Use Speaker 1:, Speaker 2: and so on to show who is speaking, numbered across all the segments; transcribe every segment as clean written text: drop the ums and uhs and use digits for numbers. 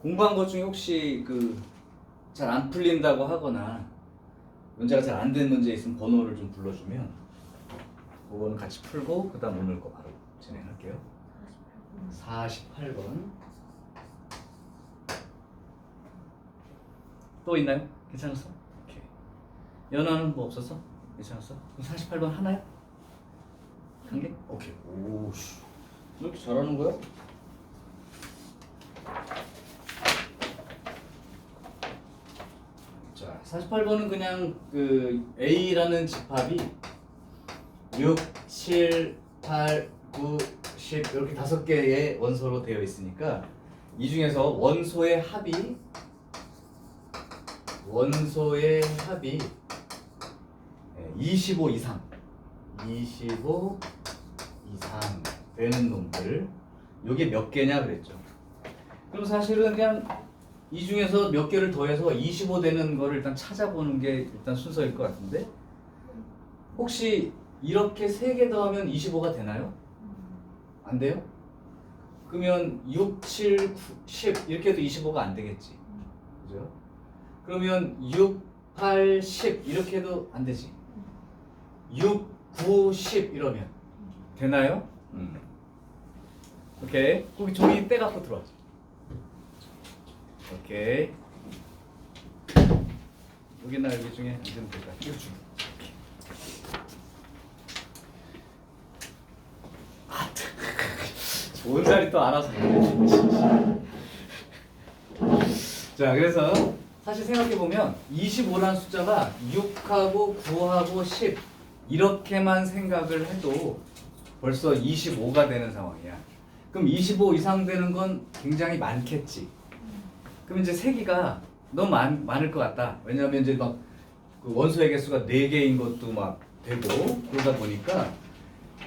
Speaker 1: 공부한 것 중에 혹시 잘 안 풀린다고 하거나 문제가 잘 안 된 문제 있으면 번호를 좀 불러주면 그거는 같이 풀고 그 다음 오늘 거 바로 진행할게요. 48번. 또 있나요? 괜찮았어? 오케이. 연아는 뭐 없었어? 괜찮았어? 그럼 48번 하나요? 한 개? 오케이. 오씨, 왜 이렇게 잘하는 거야? 자, 48번은 그냥 A라는 집합이 6, 7, 8, 9, 10 이렇게 5개의 원소로 되어 있으니까 이 중에서 원소의 합이 25 이상 되는 놈들, 요게 몇 개냐 그랬죠. 그럼 사실은 그냥 이 중에서 몇 개를 더해서 25 되는 거를 일단 찾아보는 게 일단 순서일 것 같은데, 혹시 이렇게 3개 더하면 25가 되나요? 안 돼요? 그러면 6, 7, 9, 10 이렇게 해도 25가 안 되겠지. 그죠? 그러면 6, 8, 10 이렇게 해도 안 되지. 6, 9, 10 이러면 되나요? 오케이. 거기 종이 떼갖고 들어와줘. 오케이. 여기나 여기 중에 안 되면 될까? 이거 중. 좋은 자리 또 알아서. 자, 그래서 사실 생각해보면 25라는 숫자가 6하고 9하고 10 이렇게만 생각을 해도 벌써 25가 되는 상황이야. 그럼 25 이상 되는 건 굉장히 많겠지. 그럼 이제 세기가 너무 많을 것 같다. 왜냐하면 이제 막 원소의 개수가 4개인 것도 막 되고 그러다 보니까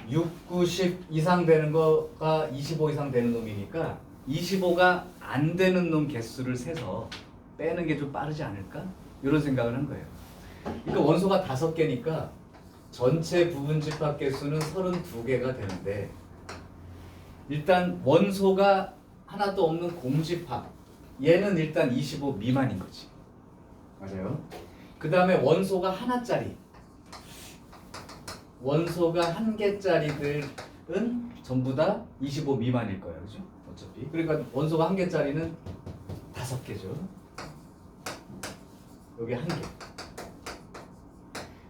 Speaker 1: 6, 9, 10 이상 되는 거가 25 이상 되는 놈이니까 25가 안 되는 놈 개수를 세서 빼는 게 좀 빠르지 않을까? 이런 생각을 한 거예요. 그러니까 원소가 5개니까 전체 부분 집합 개수는 32개가 되는데, 일단 원소가 하나도 없는 공집합, 얘는 일단 25 미만인 거지. 맞아요. 그 다음에 원소가 하나짜리, 원소가 1개짜리들은 전부 다 25 미만일 거예요. 그죠? 어차피. 그러니까 원소가 1개짜리는 5개죠. 여기 1개.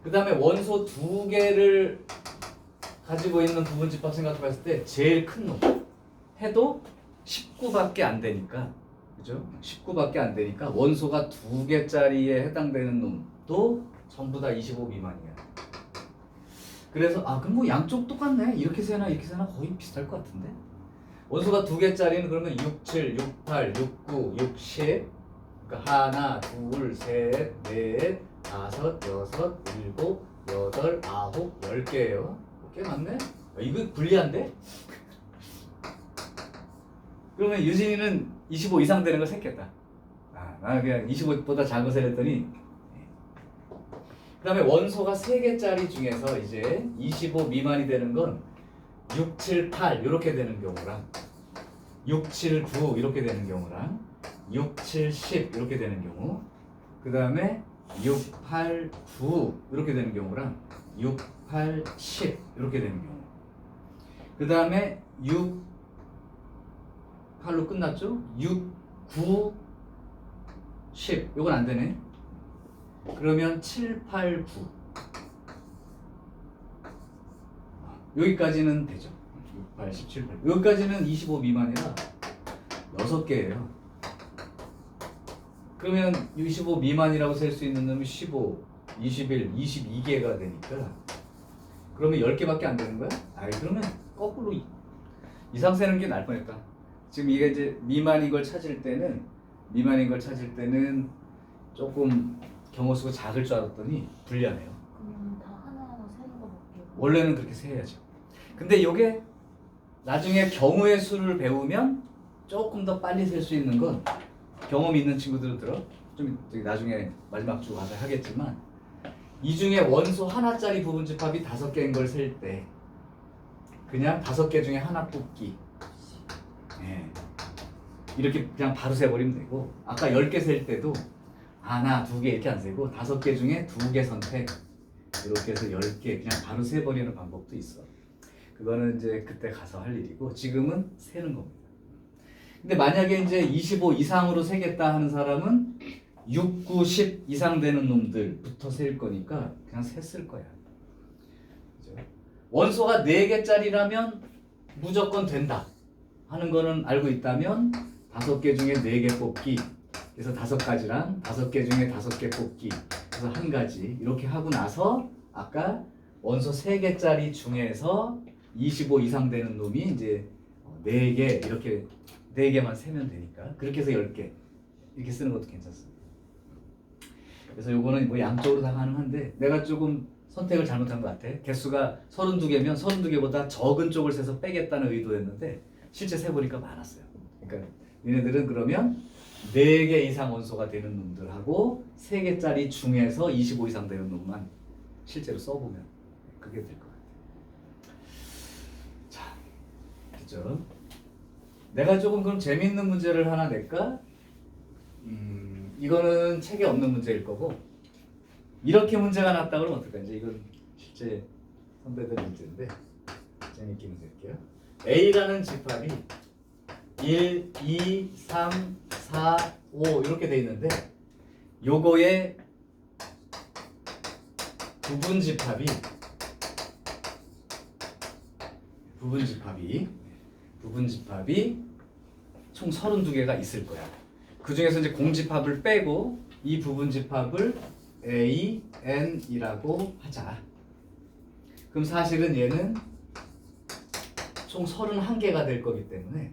Speaker 1: 그 다음에 원소 2개를 가지고 있는 부분 집합 생각해봤을 때 제일 큰 놈 해도 19밖에 안 되니까, 그죠? 19밖에 안 되니까 원소가 2개짜리에 해당되는 놈도 전부 다 25 미만이야. 그래서 그럼 뭐 양쪽 똑같네. 이렇게 세나 이렇게 세나 거의 비슷할 것 같은데. 원소가 2개짜리는 그러면 6, 7, 6, 8, 6, 9, 6, 10. 그러니까 하나, 둘, 셋, 넷, 5, 6, 7, 8, 9, 10개예요. 꽤 많네. 이거 불리한데? 그러면 유진이는 25 이상 되는 걸 샜겠다. 나는 그냥 25보다 작은 거 세랬더니. 그 다음에 원소가 3개짜리 중에서 이제 25 미만이 되는 건 6, 7, 8 이렇게 되는 경우랑 6, 7, 9 이렇게 되는 경우랑 6, 7, 10 이렇게 되는 경우, 그 다음에 6, 8, 9 이렇게 되는 경우랑 6, 8, 10 이렇게 되는 경우, 그 다음에 6, 8로 끝났죠? 6, 9, 10 이건 안 되네. 그러면 7, 8, 9 여기까지는 되죠. 6, 8, 10, 7, 8 여기까지는 25 미만이라 6개예요. 그러면 25 미만이라고 셀 수 있는 놈이 15, 21, 22개가 되니까, 그러면 10개밖에 안 되는 거야? 그러면 거꾸로 이상 세는 게 나을 뻔했다. 지금 이게 이제 미만인 걸 찾을 때는 조금 경호수가 작을 줄 알았더니 불리하네요.
Speaker 2: 그러면 다 하나하나 세는 거밖에.
Speaker 1: 원래는 그렇게 세야죠. 근데 이게 나중에 경우의 수를 배우면 조금 더 빨리 셀 수 있는 건, 경험 있는 친구들은 좀 나중에 마지막 주 가서 하겠지만, 이 중에 원소 하나짜리 부분 집합이 5개인 걸 셀 때 그냥 5개 중에 하나 뽑기. 예. 이렇게 그냥 바로 세버리면 되고, 아까 10개 셀 때도 하나, 2개 이렇게 안 세고 5개 중에 2개 선택, 이렇게 해서 10개 그냥 바로 세버리는 방법도 있어. 그거는 이제 그때 가서 할 일이고, 지금은 세는 겁니다. 근데 만약에 이제 25 이상으로 세겠다 하는 사람은 6, 9, 10 이상 되는 놈들부터 셀 거니까 그냥 셌을 거야. 그죠? 원소가 4개짜리라면 무조건 된다 하는 거는 알고 있다면 5개 중에 4개 뽑기, 그래서 5가지랑 5개 중에 5개 뽑기, 그래서 1가지 이렇게 하고 나서 아까 원소 3개짜리 중에서 25 이상 되는 놈이 이제 4개, 이렇게 4개만 세면 되니까 그렇게 해서 10개 이렇게 쓰는 것도 괜찮습니다. 그래서 요거는 뭐 양쪽으로 다 가능한데 내가 조금 선택을 잘못한 것 같아. 개수가 32개면 32개보다 적은 쪽을 세서 빼겠다는 의도였는데 실제 세보니까 많았어요. 그러니까 얘네들은 그러면 4개 이상 원소가 되는 놈들하고 3개짜리 중에서 25 이상 되는 놈만 실제로 써보면 그게 될 것 같아요. 자, 그죠? 내가 조금 그럼 재밌는 문제를 하나 낼까? 이거는 책에 없는 문제일 거고, 이렇게 문제가 났다 그러면 어떨까? 이제 이건 실제 선배들 문제인데 재밌게 문제할게요. A라는 집합이 1, 2, 3, 4, 5 이렇게 돼 있는데 요거의 부분 집합이 총 32개가 있을 거야. 그 중에서 이제 공집합을 빼고 이 부분 집합을 A, N이라고 하자. 그럼 사실은 얘는 총 31개가 될 거기 때문에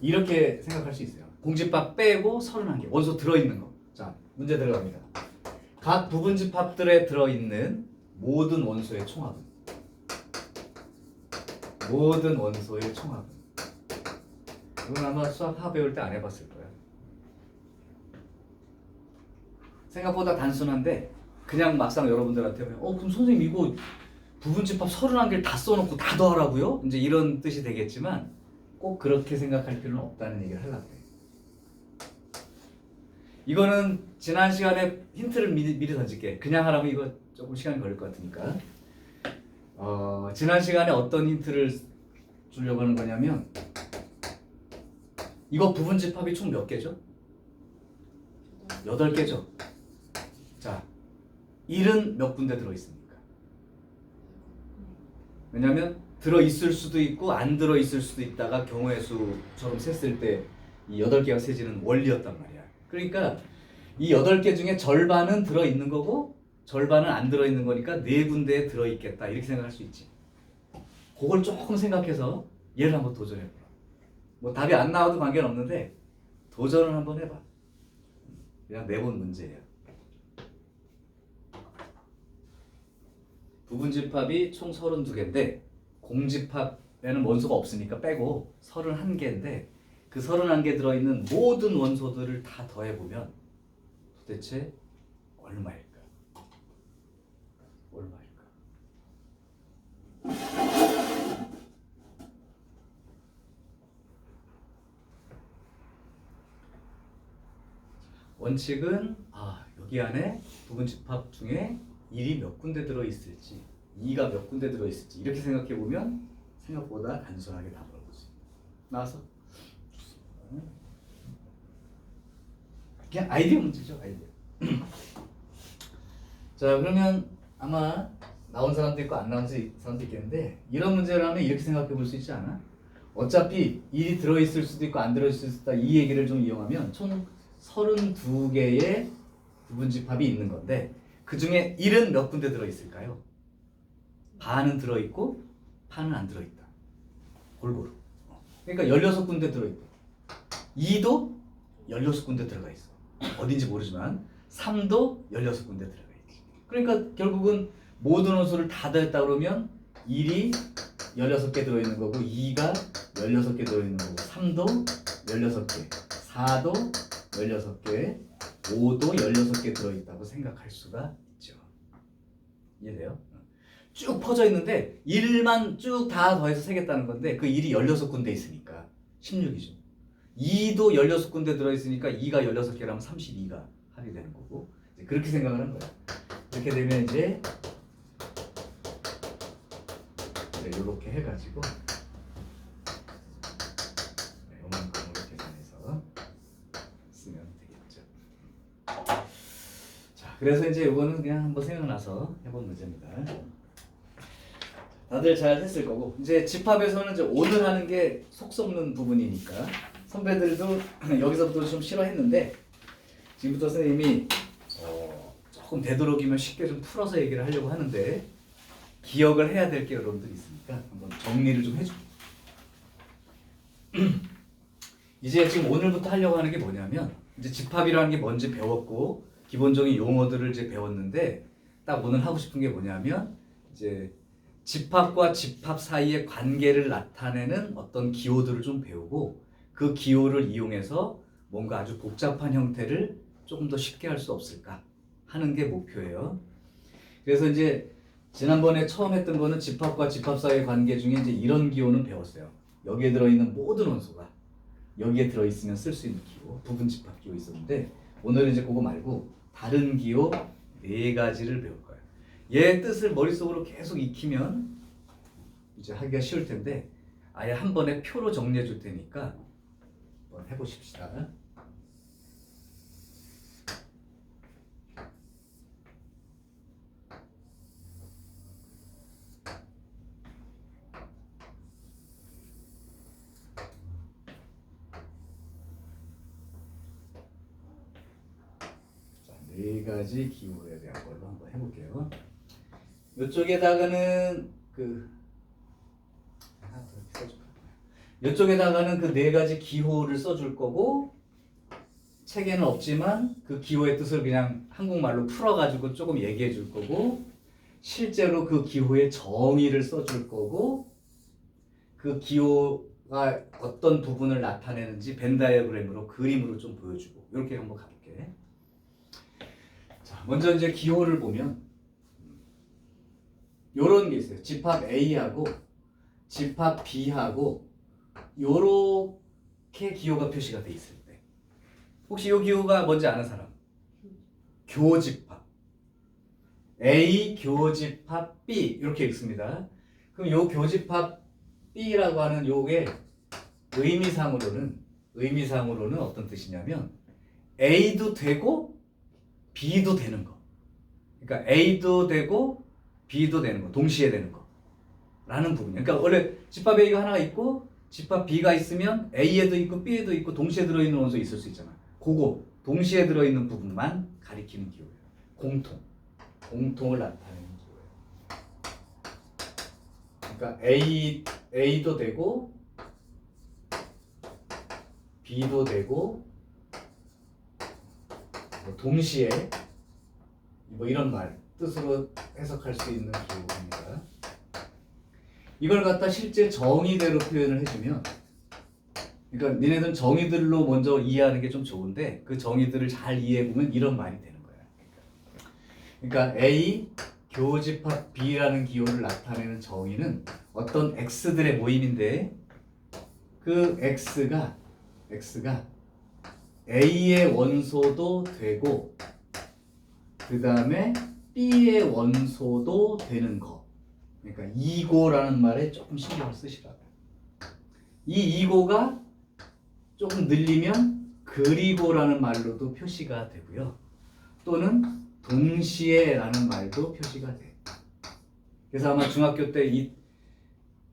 Speaker 1: 이렇게 생각할 수 있어요. 공집합 빼고 31개, 원소 들어있는 거. 자, 문제 들어갑니다. 각 부분 집합들에 들어있는 모든 원소의 총합은 이건 아마 수학 하 배울 때 안 해봤을 거야. 생각보다 단순한데 그냥 막상 여러분들한테 하면 그럼 선생님 이거 부분 집합 31개를 다 써놓고 다 더하라고요? 이제 이런 뜻이 되겠지만 꼭 그렇게 생각할 필요는 없다는 얘기를 하려고 해. 이거는 지난 시간에 힌트를 미리 던질게. 그냥 하라면 이거 조금 시간이 걸릴 것 같으니까. 지난 시간에 어떤 힌트를 주려고 하는 거냐면 이거 부분 집합이 총 몇 개죠? 8개죠. 자, 1은 몇 군데 들어있습니까? 왜냐면 들어있을 수도 있고 안 들어있을 수도 있다가 경우의 수처럼 셌을 때 이 8개가 세지는 원리였단 말이야. 그러니까 이 8개 중에 절반은 들어있는 거고 절반은 안 들어있는 거니까 4군데에 들어있겠다 이렇게 생각할 수 있지. 그걸 조금 생각해서 얘를 한번 도전해보라. 뭐 답이 안 나와도 관계는 없는데 도전을 한번 해봐. 그냥 내본 문제예요. 부분집합이 총 32개인데 공집합에는 원소가 없으니까 빼고 31개인데 그 31개 들어있는 모든 원소들을 다 더해보면 도대체 얼마일까? 원칙은 여기 안에 부분집합 중에 1이 몇 군데 들어있을지 2가 몇 군데 들어있을지 이렇게 생각해보면 생각보다 단순하게 답을 볼 수 있어요. 나와서 그냥 아이디어 문제죠. 아이디어. 자, 그러면 아마 나온 사람도 있고 안 나온 사람도 있겠는데 이런 문제를 하면 이렇게 생각해 볼 수 있지 않아? 어차피 1이 들어있을 수도 있고 안 들어있을 수도 있다 이 얘기를 좀 이용하면 총 32개의 부분집합이 있는 건데 그 중에 1은 몇 군데 들어있을까요? 반은 들어있고 반은 안 들어있다. 골고루. 그러니까 16군데 들어있고 2도 16군데 들어가 있어. 어딘지 모르지만 3도 16군데 들어가 있지. 그러니까 결국은 모든 원소를 다 더했다 그러면 1이 16개 들어있는 거고 2가 16개 들어있는 거고 3도 16개 4도 16개 5도 16개 들어있다고 생각할 수가 있죠. 이해돼요? 쭉 퍼져 있는데 1만 쭉 다 더해서 세겠다는 건데 그 1이 16군데 있으니까 16이죠. 2도 16군데 들어있으니까 2가 16개라면 32가 할이 되는 거고 이제 그렇게 생각을 한 거야. 이렇게 되면 이제 이렇게 해가지고 요만큼으로 계산해서 쓰면 되겠죠. 자, 그래서 이제 이거는 그냥 한번 생각나서 해본 문제입니다. 다들 잘 했을 거고 이제 집합에서는 이제 오늘 하는 게 속 썩는 부분이니까 선배들도 여기서부터 좀 싫어했는데 지금부터 선생님이 조금 되도록이면 쉽게 좀 풀어서 얘기를 하려고 하는데 기억을 해야 될 게 여러분들 있으니까 한번 정리를 좀 해줄게요. 이제 지금 오늘부터 하려고 하는 게 뭐냐면 이제 집합이라는 게 뭔지 배웠고 기본적인 용어들을 이제 배웠는데 딱 오늘 하고 싶은 게 뭐냐면 이제 집합과 집합 사이의 관계를 나타내는 어떤 기호들을 좀 배우고 그 기호를 이용해서 뭔가 아주 복잡한 형태를 조금 더 쉽게 할 수 없을까 하는 게 목표예요. 그래서 이제 지난번에 처음 했던 거는 집합과 집합 사이의 관계 중에 이제 이런 기호는 배웠어요. 여기에 들어있는 모든 원소가 여기에 들어있으면 쓸 수 있는 기호, 부분 집합 기호 있었는데 오늘은 이제 그거 말고 다른 기호 4가지를 배울 거예요. 얘 뜻을 머릿속으로 계속 익히면 이제 하기가 쉬울 텐데 아예 한 번에 표로 정리해 줄 테니까 한번 해보십시다. 자, 4가지 기호에 대한 걸로 한번 해볼게요. 이쪽에다가는 이쪽에다가는 그 4가지 기호를 써줄 거고 책에는 없지만 그 기호의 뜻을 그냥 한국말로 풀어가지고 조금 얘기해 줄 거고 실제로 그 기호의 정의를 써줄 거고 그 기호가 어떤 부분을 나타내는지 벤 다이어그램으로 그림으로 좀 보여주고 이렇게 한번 가볼게. 자, 먼저 이제 기호를 보면 요런 게 있어요. 집합 A하고 집합 B하고 요렇게 기호가 표시가 돼 있을 때 혹시 요 기호가 뭔지 아는 사람? 교집합 A 교집합 B 이렇게 읽습니다. 그럼 요 교집합 B라고 하는 요게 의미상으로는 어떤 뜻이냐면 A도 되고 B도 되는 거. 그러니까 A도 되고 B도 되는 거, 동시에 되는 거 라는 부분이에요. 그러니까 원래 집합 A가 하나 있고 집합 B가 있으면 A에도 있고 B에도 있고 동시에 들어있는 원소 있을 수 있잖아. 그거 동시에 들어있는 부분만 가리키는 기호예요. 공통을 나타내는 기호예요. 그러니까 A도 되고 B도 되고 뭐 동시에 뭐 이런 말 뜻으로 해석할 수 있는 기호입니다. 이걸 갖다 실제 정의대로 표현을 해주면 그러니까 니네들은 정의들로 먼저 이해하는 게 좀 좋은데 그 정의들을 잘 이해해보면 이런 말이 되는 거야. 그러니까 A 교집합 B라는 기호를 나타내는 정의는 어떤 X들의 모임인데 그 X가 A의 원소도 되고 그 다음에 B의 원소도 되는 거. 그러니까 이고라는 말에 조금 신경을 쓰시라고요. 이 이고가 조금 늘리면 그리고라는 말로도 표시가 되고요. 또는 동시에라는 말도 표시가 돼. 그래서 아마 중학교 때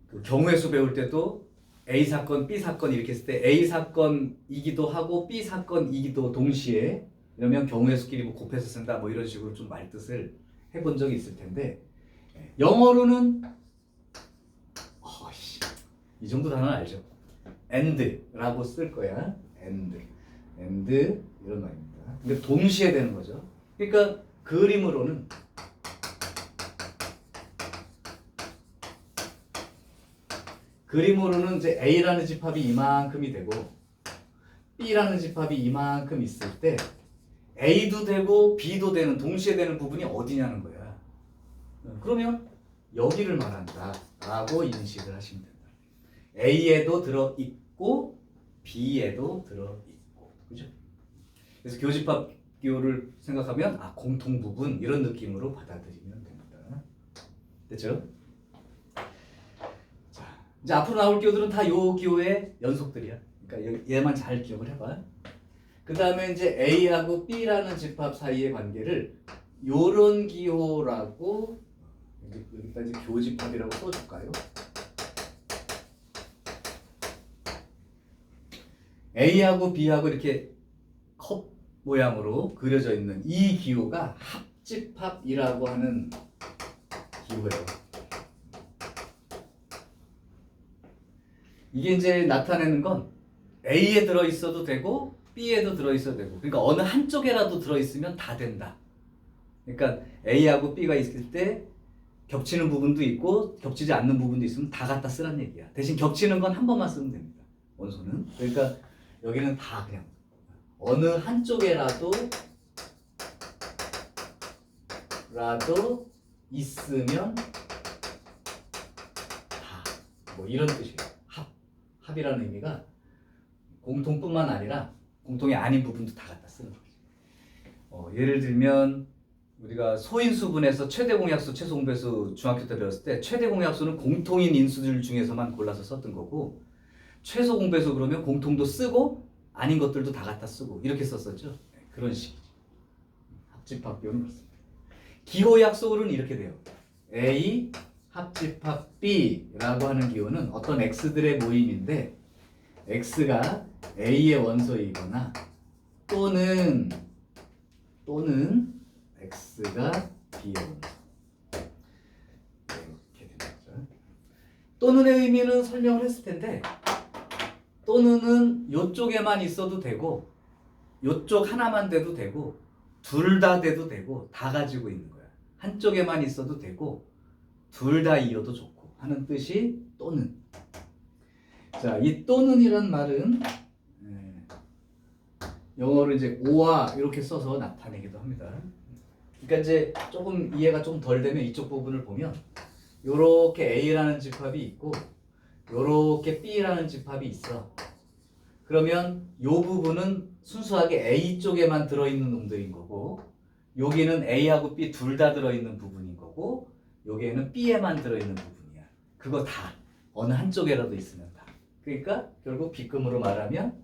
Speaker 1: 그 경우의 수 배울 때도 A 사건, B 사건 이렇게 했을 때 A 사건이기도 하고 B 사건이기도 동시에 이러면 경우의 수끼리 뭐 곱해서 쓴다 뭐 이런 식으로 좀 말뜻을 해본 적이 있을 텐데 영어로는 이 정도 단어는 알죠? and라고 쓸 거야. and 이런 말입니다. 근데 동시에 되는 거죠. 그러니까 그림으로는 이제 A라는 집합이 이만큼이 되고 B라는 집합이 이만큼 있을 때 A도 되고 B도 되는 동시에 되는 부분이 어디냐는 거야. 그러면 여기를 말한다 라고 인식을 하시면 된다. A에도 들어있고 B에도 들어있고, 그죠? 그래서 교집합 기호를 생각하면 공통 부분 이런 느낌으로 받아들이면 됩니다. 됐죠? 자, 이제 앞으로 나올 기호들은 다 요 기호의 연속들이야. 그러니까 얘만 잘 기억을 해봐. 그 다음에 이제 A하고 B라는 집합 사이의 관계를 요런 기호라고, 여기다 이제 교집합이라고 써줄까요? A하고 B하고 이렇게 컵 모양으로 그려져 있는 이 기호가 합집합이라고 하는 기호예요. 이게 이제 나타내는 건 A에 들어있어도 되고 B에도 들어있어도 되고, 그러니까 어느 한쪽에라도 들어있으면 다 된다. 그러니까 A하고 B가 있을 때 겹치는 부분도 있고 겹치지 않는 부분도 있으면 다 갖다 쓰란 얘기야. 대신 겹치는 건 한 번만 쓰면 됩니다. 원소는. 그러니까 여기는 다 그냥 어느 한쪽에라도 있으면 다, 뭐 이런 뜻이에요. 합이라는 의미가 공통뿐만 아니라 공통이 아닌 부분도 다 갖다 쓰는 거지. 예를 들면 우리가 소인수분해서 최대 공약수, 최소 공배수 중학교 때 배웠을 때 최대 공약수는 공통인 인수들 중에서만 골라서 썼던 거고, 최소 공배수 그러면 공통도 쓰고 아닌 것들도 다 갖다 쓰고 이렇게 썼었죠. 그런 식이죠. 합집합 기호는 그렇습니다. 기호 약속으로는 이렇게 돼요. A 합집합 B라고 하는 기호는 어떤 x들의 모임인데, x가 A의 원소이거나 또는 x가 B의 원소, 이렇게 되는 거죠. 또는의 의미는 설명을 했을 텐데, 또는은 요쪽에만 있어도 되고 요쪽 하나만 돼도 되고 둘 다 돼도 되고 다 가지고 있는 거야. 한쪽에만 있어도 되고 둘 다 이어도 좋고 하는 뜻이 또는. 자, 이 또는이란 말은 영어로 이제 오와 이렇게 써서 나타내기도 합니다. 그러니까 이제 조금 이해가 좀 덜 되면 이쪽 부분을 보면 요렇게 A라는 집합이 있고 요렇게 B라는 집합이 있어. 그러면 요 부분은 순수하게 A 쪽에만 들어있는 놈들인 거고, 여기는 A하고 B 둘 다 들어있는 부분인 거고, 여기에는 B에만 들어있는 부분이야. 그거 다 어느 한쪽에라도 있으면 다. 그러니까 결국 B급으로 말하면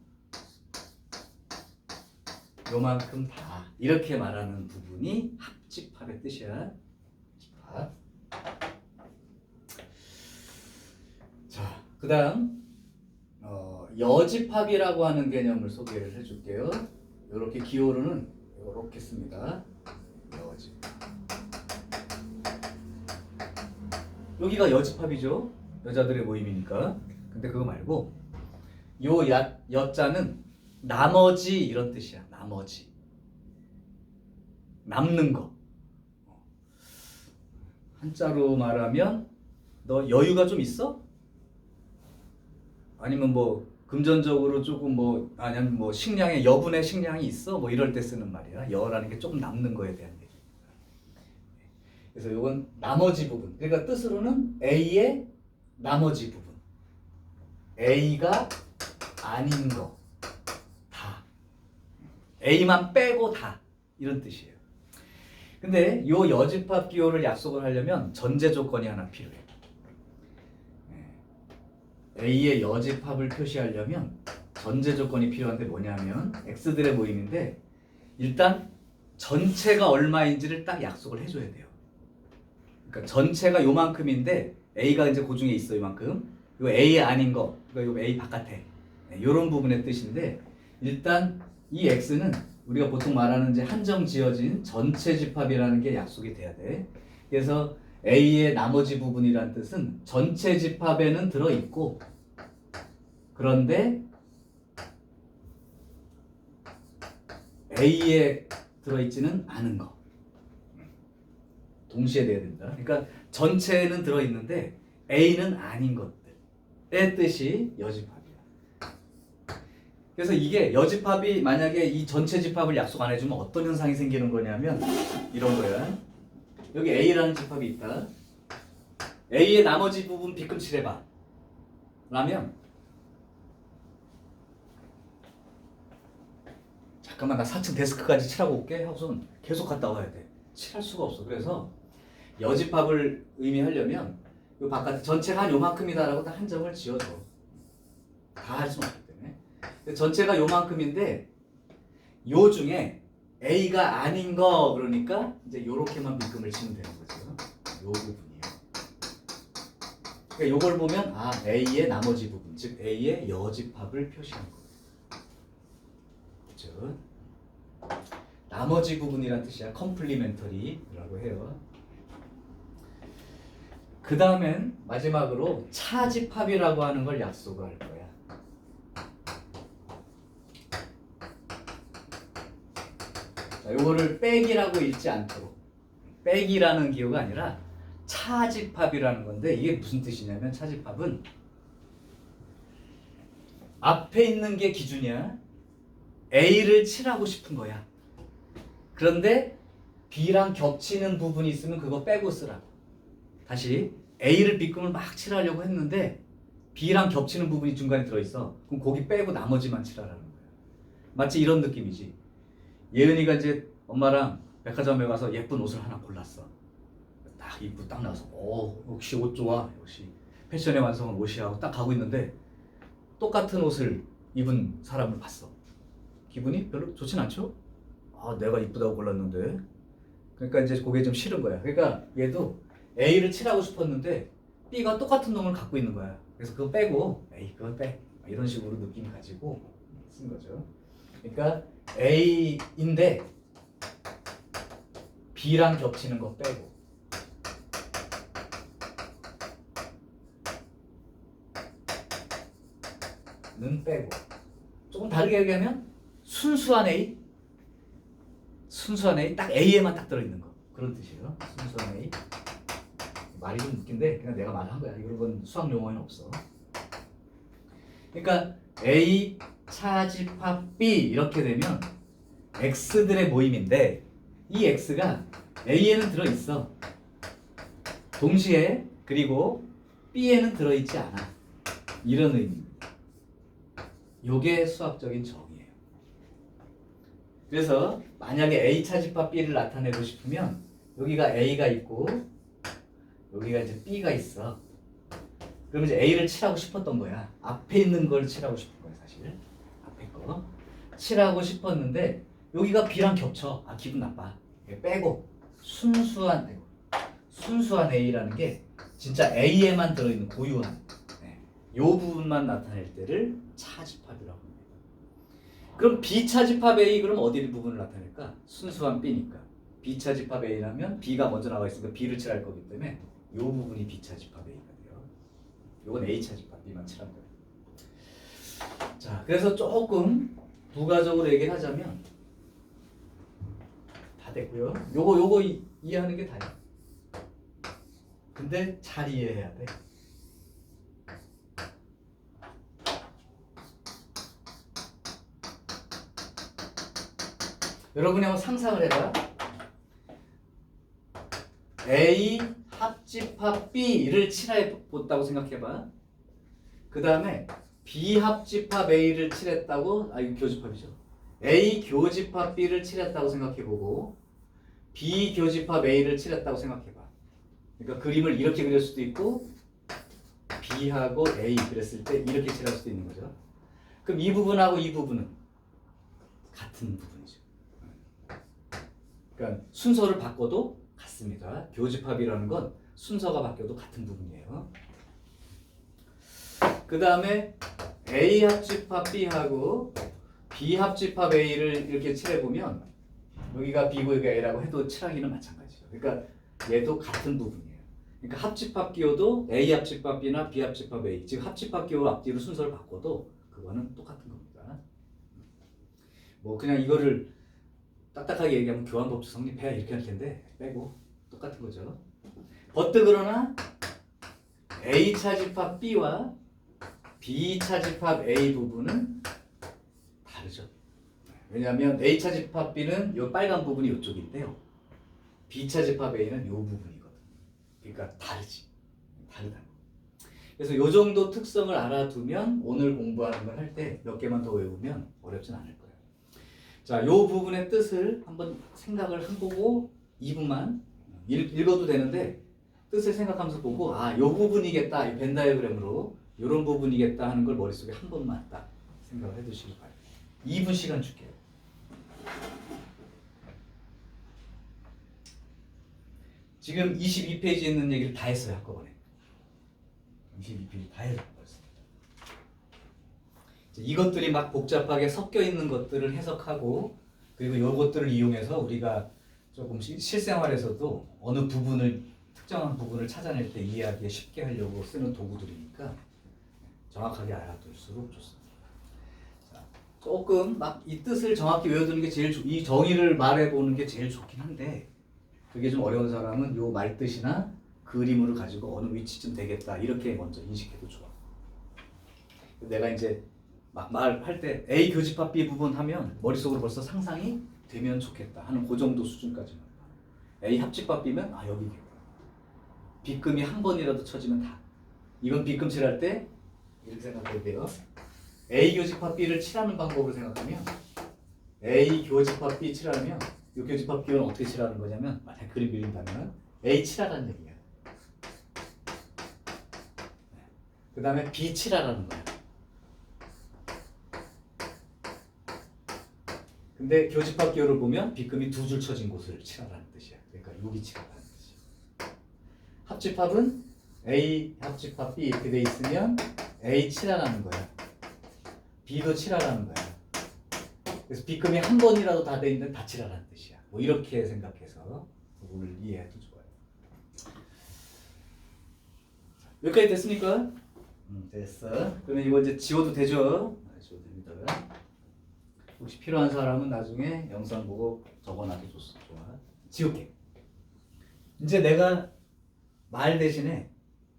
Speaker 1: 요만큼 다 이렇게 말하는 부분이 합집합의 뜻이야. 집합. 자, 그 다음 여집합이라고 하는 개념을 소개를 해줄게요. 이렇게 기호로는 이렇게 씁니다. 여집합. 여기가 여집합이죠. 여자들의 모임이니까. 근데 그거 말고 요 여자는 나머지 이런 뜻이야. 나머지. 남는 거. 한자로 말하면 너 여유가 좀 있어? 아니면 뭐 금전적으로 조금 아니면 식량에 여분의 식량이 있어? 뭐 이럴 때 쓰는 말이야. 여라는 게 조금 남는 거에 대한 얘기입니다. 그래서 이건 나머지 부분. 그러니까 뜻으로는 A의 나머지 부분. A가 아닌 거. 다. A만 빼고 다. 이런 뜻이에요. 근데 요 여집합 기호를 약속을 하려면 전제 조건이 하나 필요해. A의 여집합을 표시하려면 전제 조건이 필요한데 뭐냐면 x들의 모임인데, 일단 전체가 얼마인지를 딱 약속을 해줘야 돼요. 그러니까 전체가 요만큼인데 A가 이제 그 중에 있어 요만큼. 요 A 아닌 거, 요 A 바깥에 요런 부분의 뜻인데, 일단 이 x는 우리가 보통 말하는 이제 한정 지어진 전체 집합이라는 게 약속이 돼야 돼. 그래서 A의 나머지 부분이란 뜻은 전체 집합에는 들어있고, 그런데 A에 들어있지는 않은 거. 동시에 돼야 된다. 그러니까 전체에는 들어있는데 A는 아닌 것들의 뜻이 여집합이야. 그래서 이게 여집합이 만약에 이 전체 집합을 약속 안 해주면 어떤 현상이 생기는 거냐면 이런 거야. 여기 A라는 집합이 있다. A의 나머지 부분 B끔 칠해봐. 라면 잠깐만 나 4층 데스크까지 칠하고 올게 하고선 계속 갔다 와야 돼. 칠할 수가 없어. 그래서 여집합을 의미하려면 요 바깥에 전체가 한 요만큼이다라고 딱 한 점을 지어줘. 다 할 수는 없기 때문에. 근데 전체가 요만큼인데 요 중에 A가 아닌 거 그러니까 이제 요렇게만 B끔을 치면 되는 거죠. 요 부분이에요. 그러니까 요걸 보면 아 A의 나머지 부분 즉 A의 여집합을 표시하는 거예요. 그렇죠? 나머지 부분이란 뜻이야. 컴플리멘터리라고 해요. 그 다음엔 마지막으로 차집합이라고 하는 걸 약속을 할 거야. 자, 요거를 빼기라고 읽지 않도록. 빼기라는 기호가 아니라 차집합이라는 건데 이게 무슨 뜻이냐면 차집합은 앞에 있는 게 기준이야. A를 칠하고 싶은 거야. 그런데 B랑 겹치는 부분이 있으면 그거 빼고 쓰라고. 다시 A를 B끔을 막 칠하려고 했는데 B랑 겹치는 부분이 중간에 들어있어. 그럼 거기 빼고 나머지만 칠하라는 거야. 마치 이런 느낌이지. 예은이가 이제 엄마랑 백화점에 가서 예쁜 옷을 하나 골랐어. 딱 입고 딱 나와서 역시 옷 좋아. 역시 패션의 완성은 옷이야 하고 딱 가고 있는데 똑같은 옷을 입은 사람을 봤어. 기분이 별로 좋진 않죠? 아 내가 이쁘다고 골랐는데. 그러니까 이제 그게 좀 싫은 거야. 그러니까 얘도 A를 칠하고 싶었는데 B가 똑같은 놈을 갖고 있는 거야. 그래서 그거 빼고 에이 그건 빼. 이런 식으로 느낌 가지고 쓴 거죠. 그러니까 A인데 B랑 겹치는 거 빼고 는 빼고 조금 다르게 얘기하면 순수한 A 딱 A에만 딱 들어있는 거 그런 뜻이에요. 순수한 A 말이 좀 웃긴데 그냥 내가 말한 거야. 이런 건 수학 용어에는 없어. 그러니까 A 차집합 B 이렇게 되면 X들의 모임인데 이 X가 A에는 들어있어. 동시에 그리고 B에는 들어있지 않아. 이런 의미입니다. 요게 수학적인 정의예요. 그래서 만약에 A 차집합 B를 나타내고 싶으면 여기가 A가 있고 여기가 이제 B가 있어. 그러면 이제 A를 칠하고 싶었던 거야. 앞에 있는 걸 칠하고 싶은 거야, 사실. 앞에 거. 칠하고 싶었는데 여기가 B랑 겹쳐. 아, 기분 나빠. 빼고 순수한 A라는 게 진짜 A에만 들어있는 고유한 요 부분만 나타낼 때를 차집합이라고 합니다. 그럼 B차집합 A 그럼 어디 부분을 나타낼까? 순수한 B니까. B차집합 A라면 B가 먼저 나와 있으니까 B를 칠할 거기 때문에 요 부분이 B차집합 A가 돼요. 요건 A차집합 B만 칠한 거예요. 자, 그래서 조금 부가적으로 얘기를 하자면 다 됐고요. 요거 이해하는 게 다야. 근데 잘 이해해야 돼. 여러분이 한번 상상을 해봐. A 합집합 B를 칠해봤다고 생각해봐. 그 다음에 B 합집합 A를 칠했다고, 이거 교집합이죠. A 교집합 B를 칠했다고 생각해보고 B 교집합 A를 칠했다고 생각해봐. 그러니까 그림을 이렇게 그릴 수도 있고 B하고 A 그랬을 때 이렇게 칠할 수도 있는 거죠. 그럼 이 부분하고 이 부분은 같은 부분이죠. 그러니까 순서를 바꿔도 같습니다. 교집합이라는 건 순서가 바뀌어도 같은 부분이에요. 그 다음에 A 합집합 B하고 B 합집합 A를 이렇게 칠해보면 여기가 B고 여기가 A라고 해도 칠하기는 마찬가지죠. 그러니까 얘도 같은 부분이에요. 그러니까 합집합 기호도 A 합집합 B나 B 합집합 A 즉 합집합 기호 앞뒤로 순서를 바꿔도 그거는 똑같은 겁니다. 뭐 그냥 이거를 딱딱하게 얘기하면 교환법칙 성립해 이렇게 할 텐데 빼고 똑같은 거죠. 버트 그러나 A 차집합 B와 B 차집합 A 부분은 다르죠. 왜냐하면 A 차집합 B는 이 빨간 부분이 이쪽인데요. B 차집합 A는 이 부분이거든. 그러니까 다르지. 다르다. 그래서 요 정도 특성을 알아두면 오늘 공부하는 걸 할 때 몇 개만 더 외우면 어렵진 않을 거예요. 자, 요 부분의 뜻을 한번 생각을 해보고 2분만 읽어도 되는데 뜻을 생각하면서 보고 아, 요 부분이겠다. 이 벤 다이어그램으로 요런 부분이겠다 하는 걸 머릿속에 한 번만 딱 생각을 해두시기 바랍니다. 2분 시간 줄게요. 지금 22페이지에 있는 얘기를 다 했어요. 한꺼번에 22페이지 다 했어요. 이것들이 막 복잡하게 섞여 있는 것들을 해석하고 그리고 요것들을 이용해서 우리가 조금 실생활에서도 어느 부분을 특정한 부분을 찾아낼 때 이해하기 쉽게 하려고 쓰는 도구들이니까 정확하게 알아둘수록 좋습니다. 자, 조금 막 이 뜻을 정확히 외워두는 게 제일 이 정의를 말해보는 게 제일 좋긴 한데 그게 좀 어려운 사람은 요 말뜻이나 그림으로 가지고 어느 위치쯤 되겠다 이렇게 먼저 인식해도 좋아. 내가 이제 막 말할 때 A 교집합 B 부분 하면 머릿속으로 벌써 상상이 되면 좋겠다 하는 그 정도 수준까지만. A 합집합 B면 아 여기겠다. B금이 한 번이라도 쳐지면 다. 이건 B금 칠할 때 이렇게 생각해야 돼요. A 교집합 B를 칠하는 방법으로 생각하면 A 교집합 B 칠하면 이 교집합 B는 어떻게 칠하는 거냐면 만약 그림 그린다면 A 칠하라는 얘기야. 그 다음에 B 칠하라는 거야. 근데 교집합 기호를 보면 B금이 두 줄 쳐진 곳을 칠하라는 뜻이야. 그러니까 여기 칠하라는 뜻이야. 합집합은 A 합집합 B 이렇게 돼 있으면 A 칠하라는 거야. B도 칠하라는 거야. 그래서 B금이 한 번이라도 다 돼 있는 다 칠하라는 뜻이야. 뭐 이렇게 생각해서 그거를 이해해도 좋아요. 여기까지 됐습니까? 됐어. 그러면 이거 이제 지워도 되죠? 지워도 됩니다. 혹시 필요한 사람은 나중에 영상 보고 적어놔도 좋아. 지울게. 이제 내가 말 대신에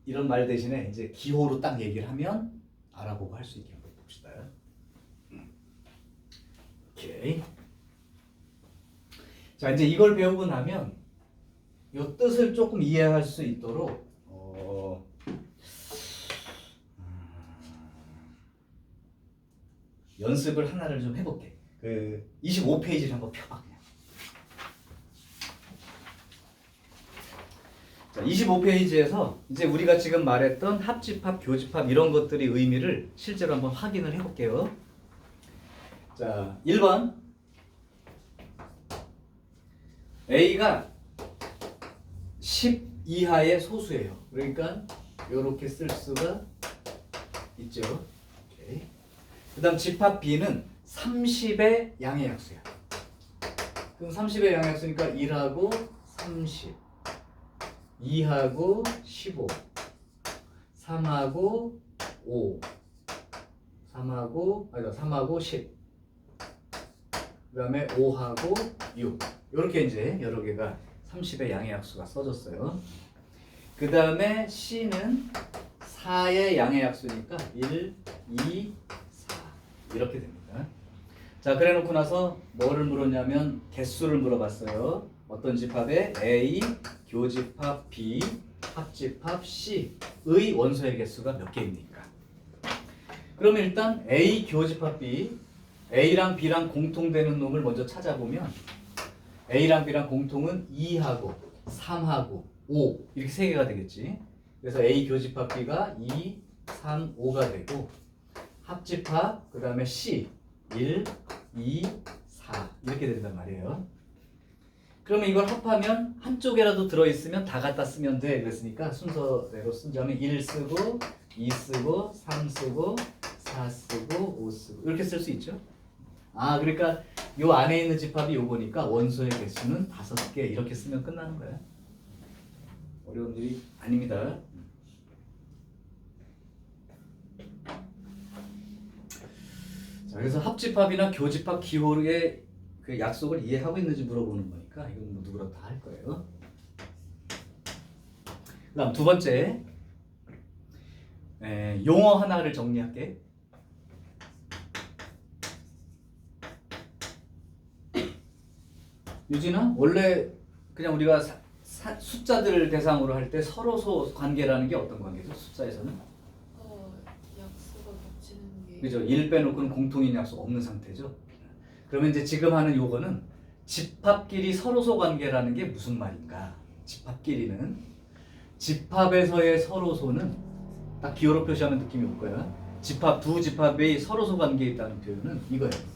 Speaker 1: 이런 말 대신에 이제 기호로 딱 얘기를 하면 알아보고 할 수 있게 한번 봅시다. 오케이. 자 이제 이걸 배우고 나면 이 뜻을 조금 이해할 수 있도록 연습을 하나를 좀 해볼게. 그 25페이지를 한번 펴봐 그냥. 자, 25페이지에서 이제 우리가 지금 말했던 합집합, 교집합 이런 것들의 의미를 실제로 한번 확인을 해볼게요. 자, 1번 A가 10 이하의 소수예요. 그러니까 이렇게 쓸 수가 있죠. 오케이. 그 다음 집합 B는 30의 양의 약수야. 그럼 30의 양의 약수니까 1하고 30, 2하고 15, 3하고 5, 3하고 10, 그 다음에 5하고 6 이렇게 이제 여러 개가 30의 양의 약수가 써졌어요. 그 다음에 C는 4의 양의 약수니까 1, 2, 4 이렇게 됩니다. 자, 그래 놓고 나서 뭐를 물었냐면 개수를 물어봤어요. 어떤 집합에 A, 교집합 B, 합집합 C의 원소의 개수가 몇 개입니까? 그러면 일단 A 교집합 B, A랑 B랑 공통되는 놈을 먼저 찾아보면 A랑 B랑 공통은 2하고 3하고 5 이렇게 세 개가 되겠지. 그래서 A 교집합 B가 2, 3, 5가 되고 합집합 그 다음에 C 1, 2, 4 이렇게 된단 말이에요. 그러면 이걸 합하면 한쪽에라도 들어있으면 다 갖다 쓰면 돼 그랬으니까 순서대로 쓴다면 1 쓰고 2 쓰고 3 쓰고 4 쓰고 5 쓰고 이렇게 쓸 수 있죠. 아 그러니까 요 안에 있는 집합이 요거니까 원소의 개수는 5개 이렇게 쓰면 끝나는 거야. 어려운 일이 아닙니다. 자, 그래서 합집합이나 교집합 기호의 그 약속을 이해하고 있는지 물어보는 거니까 이건 뭐 누구라도 다 할 거예요. 그다음 두 번째 용어 하나를 정리할게. 유진아 원래 그냥 우리가 숫자들을 대상으로 할 때 서로소 관계라는 게 어떤 관계죠? 숫자에서는?
Speaker 2: 약수가 겹치는 게.
Speaker 1: 그죠? 1 빼놓고는 공통인 약수 없는 상태죠. 그러면 이제 지금 하는 요거는 집합끼리 서로소 관계라는 게 무슨 말인가? 집합끼리는 집합에서의 서로소는 딱 기호로 표시하면 느낌이 올 거야. 집합 두 집합의 서로소 관계에 있다는 표현은 이거예요.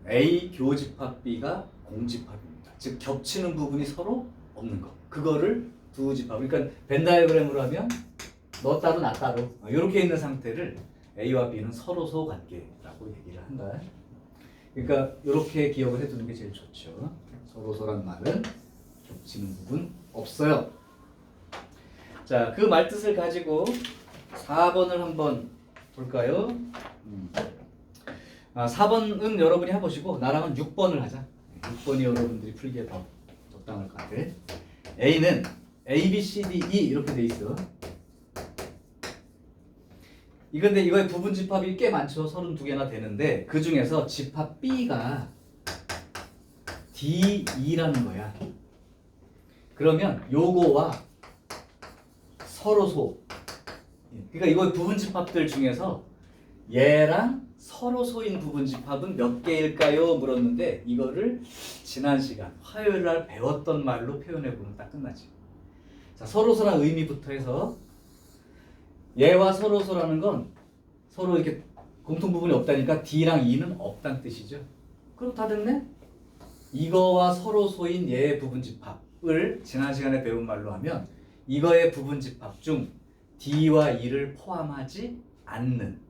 Speaker 1: A 교집합 B가 공집합입니다. 즉 겹치는 부분이 서로 없는 거. 그거를 두 집합. 그러니까 벤 다이어그램으로 하면 너 따로 나 따로 이렇게 있는 상태를 A와 B는 서로소 관계라고 얘기를 한다. 그러니까 이렇게 기억을 해두는 게 제일 좋죠. 서로소란 말은 겹치는 부분 없어요. 자, 그 말뜻을 가지고 4번을 한번 볼까요? 4번은 여러분이 해보시고 나랑은 6번을 하자. 6번이 여러분들이 풀기에 더 적당할 것 같아. A는 A, B, C, D, E 이렇게 돼 있어. 이건데 이거의 부분 집합이 꽤 많죠. 32개나 되는데 그 중에서 집합 B가 D, E라는 거야. 그러면 요거와 서로소. 그러니까 이거의 부분 집합들 중에서 얘랑 서로소인 부분 집합은 몇 개일까요? 물었는데 이거를 지난 시간 화요일 날 배웠던 말로 표현해 보면 딱 끝나지. 자, 서로소란 의미부터 해서 얘와 서로소라는 건 서로 이렇게 공통 부분이 없다니까 D랑 E는 없다는 뜻이죠. 그럼 다 됐네? 이거와 서로소인 얘의 부분 집합을 지난 시간에 배운 말로 하면 이거의 부분 집합 중 D와 E를 포함하지 않는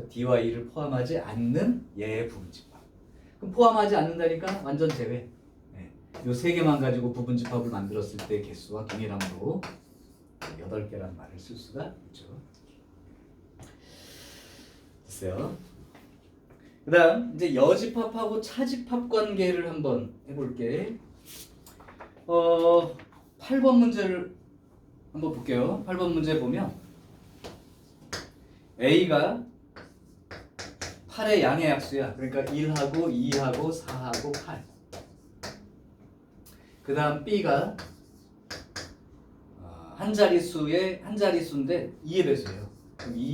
Speaker 1: D와 E를 포함하지 않는 얘의 부분 집합. 그럼 포함하지 않는다니까 완전 제외. 요 세 개만 가지고 부분 집합을 만들었을 때 개수와 동일함으로 8개라는 말을 쓸 수가 있죠. 됐어요. 그 다음 이제 여집합하고 차집합 관계를 한번 해볼게. 8번 문제를 한번 볼게요. 8번 문제 보면 A가 8의 양의 약수야. 그러니까 1하고 2하고 4하고 8. 그 다음 B가 한 자릿수의 한 자릿수인데 2의 배수예요. 그럼 2,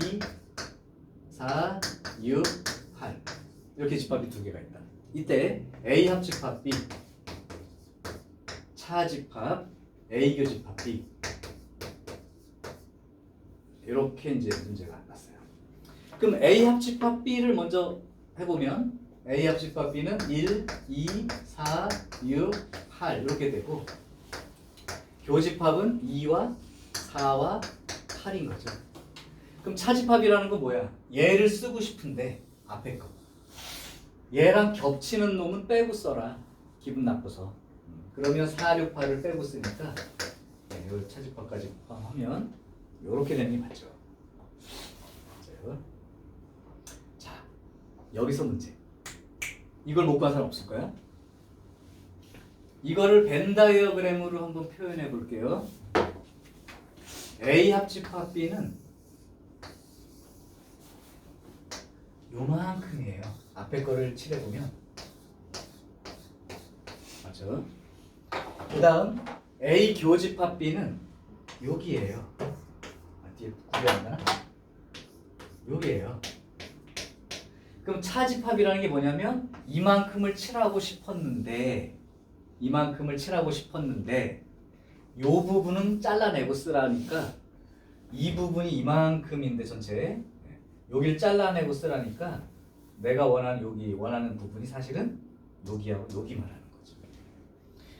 Speaker 1: 4, 6, 8 이렇게 집합이 두 개가 있다. 이때 A 합집합 B, 차집합 A 교집합 B 이렇게 이제 문제가 났어요. 그럼 A 합집합 B를 먼저 해보면 A 합집합 B는 1, 2, 4, 6, 8 이렇게 되고 교집합은 2와 4와 8인 거죠. 그럼 차집합이라는 건 뭐야? 얘를 쓰고 싶은데 앞에 거 얘랑 겹치는 놈은 빼고 써라. 기분 나빠서. 그러면 4, 6, 8을 빼고 쓰니까 이걸 차집합까지 포함하면 이렇게 되는 게 맞죠. 맞아요. 자, 여기서 문제. 이걸 못 간 사람 없을 거야? 이거를 벤 다이어그램으로 한번 표현해 볼게요. A 합집합 B는 요만큼이에요. 앞에 거를 칠해보면 맞죠? 그 다음 A 교집합 B는 여기에요. 뒤에 구별하나? 여기에요. 그럼 차집합이라는 게 뭐냐면 이만큼을 칠하고 싶었는데 요 부분은 잘라내고 쓰라니까 이 부분이 이만큼인데 전체 여기를 잘라내고 쓰라니까 내가 원하는 부분이 사실은 여기하고 여기 말하는 거죠.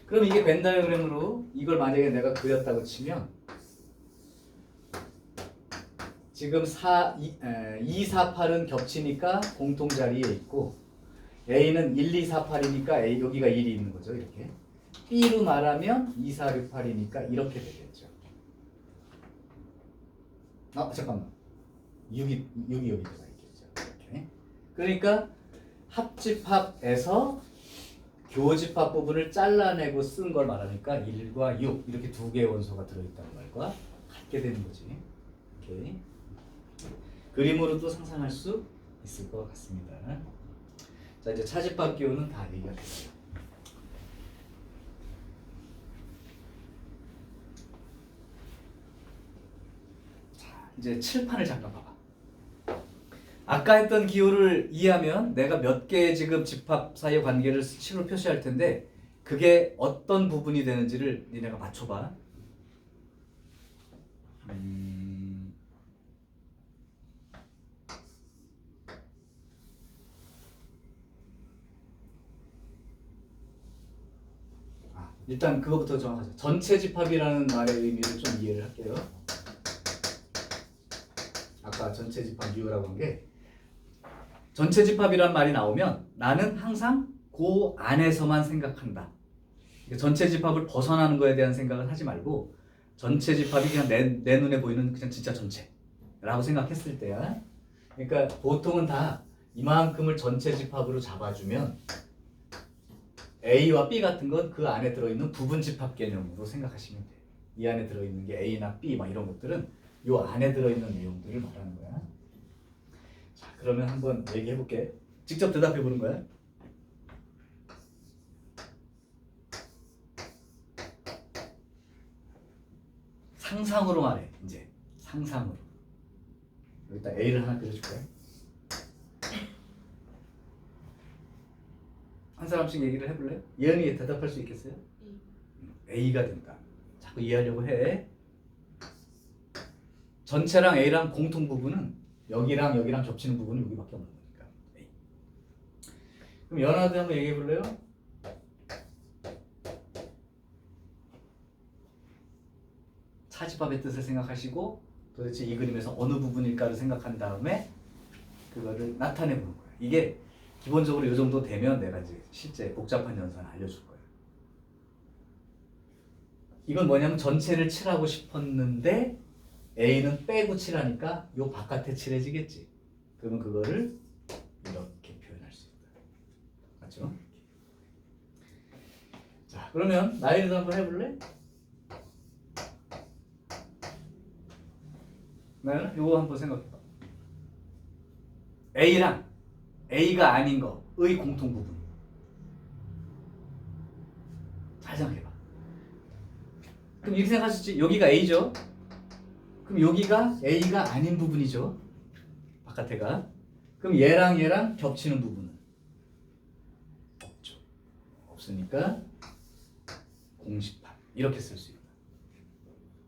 Speaker 1: 그럼 이게 벤 다이어그램으로 이걸 만약에 내가 그렸다고 치면 지금 2, 4, 8은 겹치니까 공통 자리에 있고 A는 1, 2, 4, 8이니까 여기가 1이 있는 거죠. 이렇게 B로 말하면 2, 4, 6, 8이니까 이렇게 되겠죠. 잠깐만 6이 여기 들어가 있겠죠. 이렇게. 그러니까 합집합에서 교집합 부분을 잘라내고 쓴 걸 말하니까 1과 6 이렇게 두 개의 원소가 들어있다는 말과 같게 되는 거지. 이렇게 그림으로도 상상할 수 있을 것 같습니다. 자, 이제 차집합 기호는 다 얘기할게요. 자, 이제 칠판을 잠깐 봐봐. 아까 했던 기호를 이해하면 내가 몇 개의 지금 집합 사이의 관계를 식으로 표시할 텐데 그게 어떤 부분이 되는지를 니네가 맞춰봐. 일단 그거부터 정하자. 전체 집합이라는 말의 의미를 좀 이해를 할게요. 아까 전체 집합 유효라고 한 게 전체 집합이란 말이 나오면 나는 항상 그 안에서만 생각한다. 전체 집합을 벗어나는 거에 대한 생각을 하지 말고 전체 집합이 그냥 내 눈에 보이는 그냥 진짜 전체라고 생각했을 때야. 그러니까 보통은 다 이만큼을 전체 집합으로 잡아주면 A와 B 같은 건 그 안에 들어있는 부분 집합 개념으로 생각하시면 돼요. 이 안에 들어있는 게 A나 B 막 이런 것들은 요 안에 들어있는 내용들을 말하는 거야. 자, 그러면 한번 얘기해 볼게. 직접 대답해 보는 거야. 상상으로 말해. 이제 상상으로. 여기다 A를 하나 그려줄까요? 한 사람씩 얘기를 해볼래? 예은이 대답할 수 있겠어요? A가 된다. 자꾸 이해하려고 해. 전체랑 A랑 공통 부분은 여기랑 여기랑 겹치는 부분은 여기밖에 없는 거니까. A. 그럼 연하도 한번 얘기해 볼래요? 차집합의 뜻을 생각하시고 도대체 이 그림에서 어느 부분일까를 생각한 다음에 그거를 나타내 보는 거예요. 이게 기본적으로 이 정도 되면 내가 이제 실제 복잡한 연산을 알려줄 거예요. 이건 뭐냐면 전체를 칠하고 싶었는데 A는 빼고 칠하니까 요 바깥에 칠해지겠지. 그러면 그거를 이렇게 표현할 수 있다. 맞죠? 자, 그러면 나일이도 한번 해볼래? 나는 요거 한번 생각해봐. A랑 A가 아닌 거의 공통 부분. 잘 생각해봐. 그럼 이렇게 생각하시지? 여기가 A죠? 그럼 여기가 A가 아닌 부분이죠? 바깥에가. 그럼 얘랑 얘랑 겹치는 부분은? 없죠. 없으니까 공식판. 이렇게 쓸 수 있다.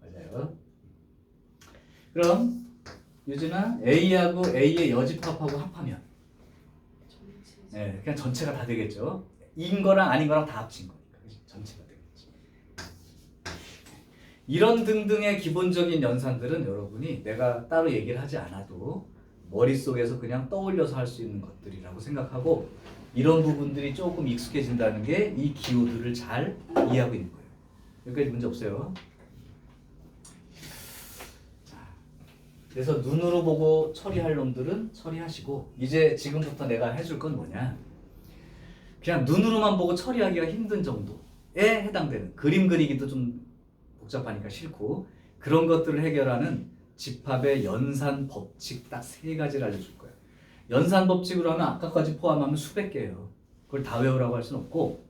Speaker 1: 맞아요. 그럼 유진아, A하고 A의 여집합하고 합하면 네, 그냥 전체가 다 되겠죠. 인 거랑 아닌 거랑 다 합친 거니까 전체가 되겠지. 이런 등등의 기본적인 연산들은 여러분이 내가 따로 얘기를 하지 않아도 머릿속에서 그냥 떠올려서 할 수 있는 것들이라고 생각하고 이런 부분들이 조금 익숙해진다는 게 이 기호들을 잘 이해하고 있는 거예요. 여기까지 문제 없어요. 그래서 눈으로 보고 처리할 놈들은 처리하시고 이제 지금부터 내가 해줄 건 뭐냐, 그냥 눈으로만 보고 처리하기가 힘든 정도에 해당되는, 그림 그리기도 좀 복잡하니까 싫고 그런 것들을 해결하는 집합의 연산 법칙 딱 3가지를 알려줄 거예요. 연산 법칙으로 하면 아까까지 포함하면 수백 개예요. 그걸 다 외우라고 할 수는 없고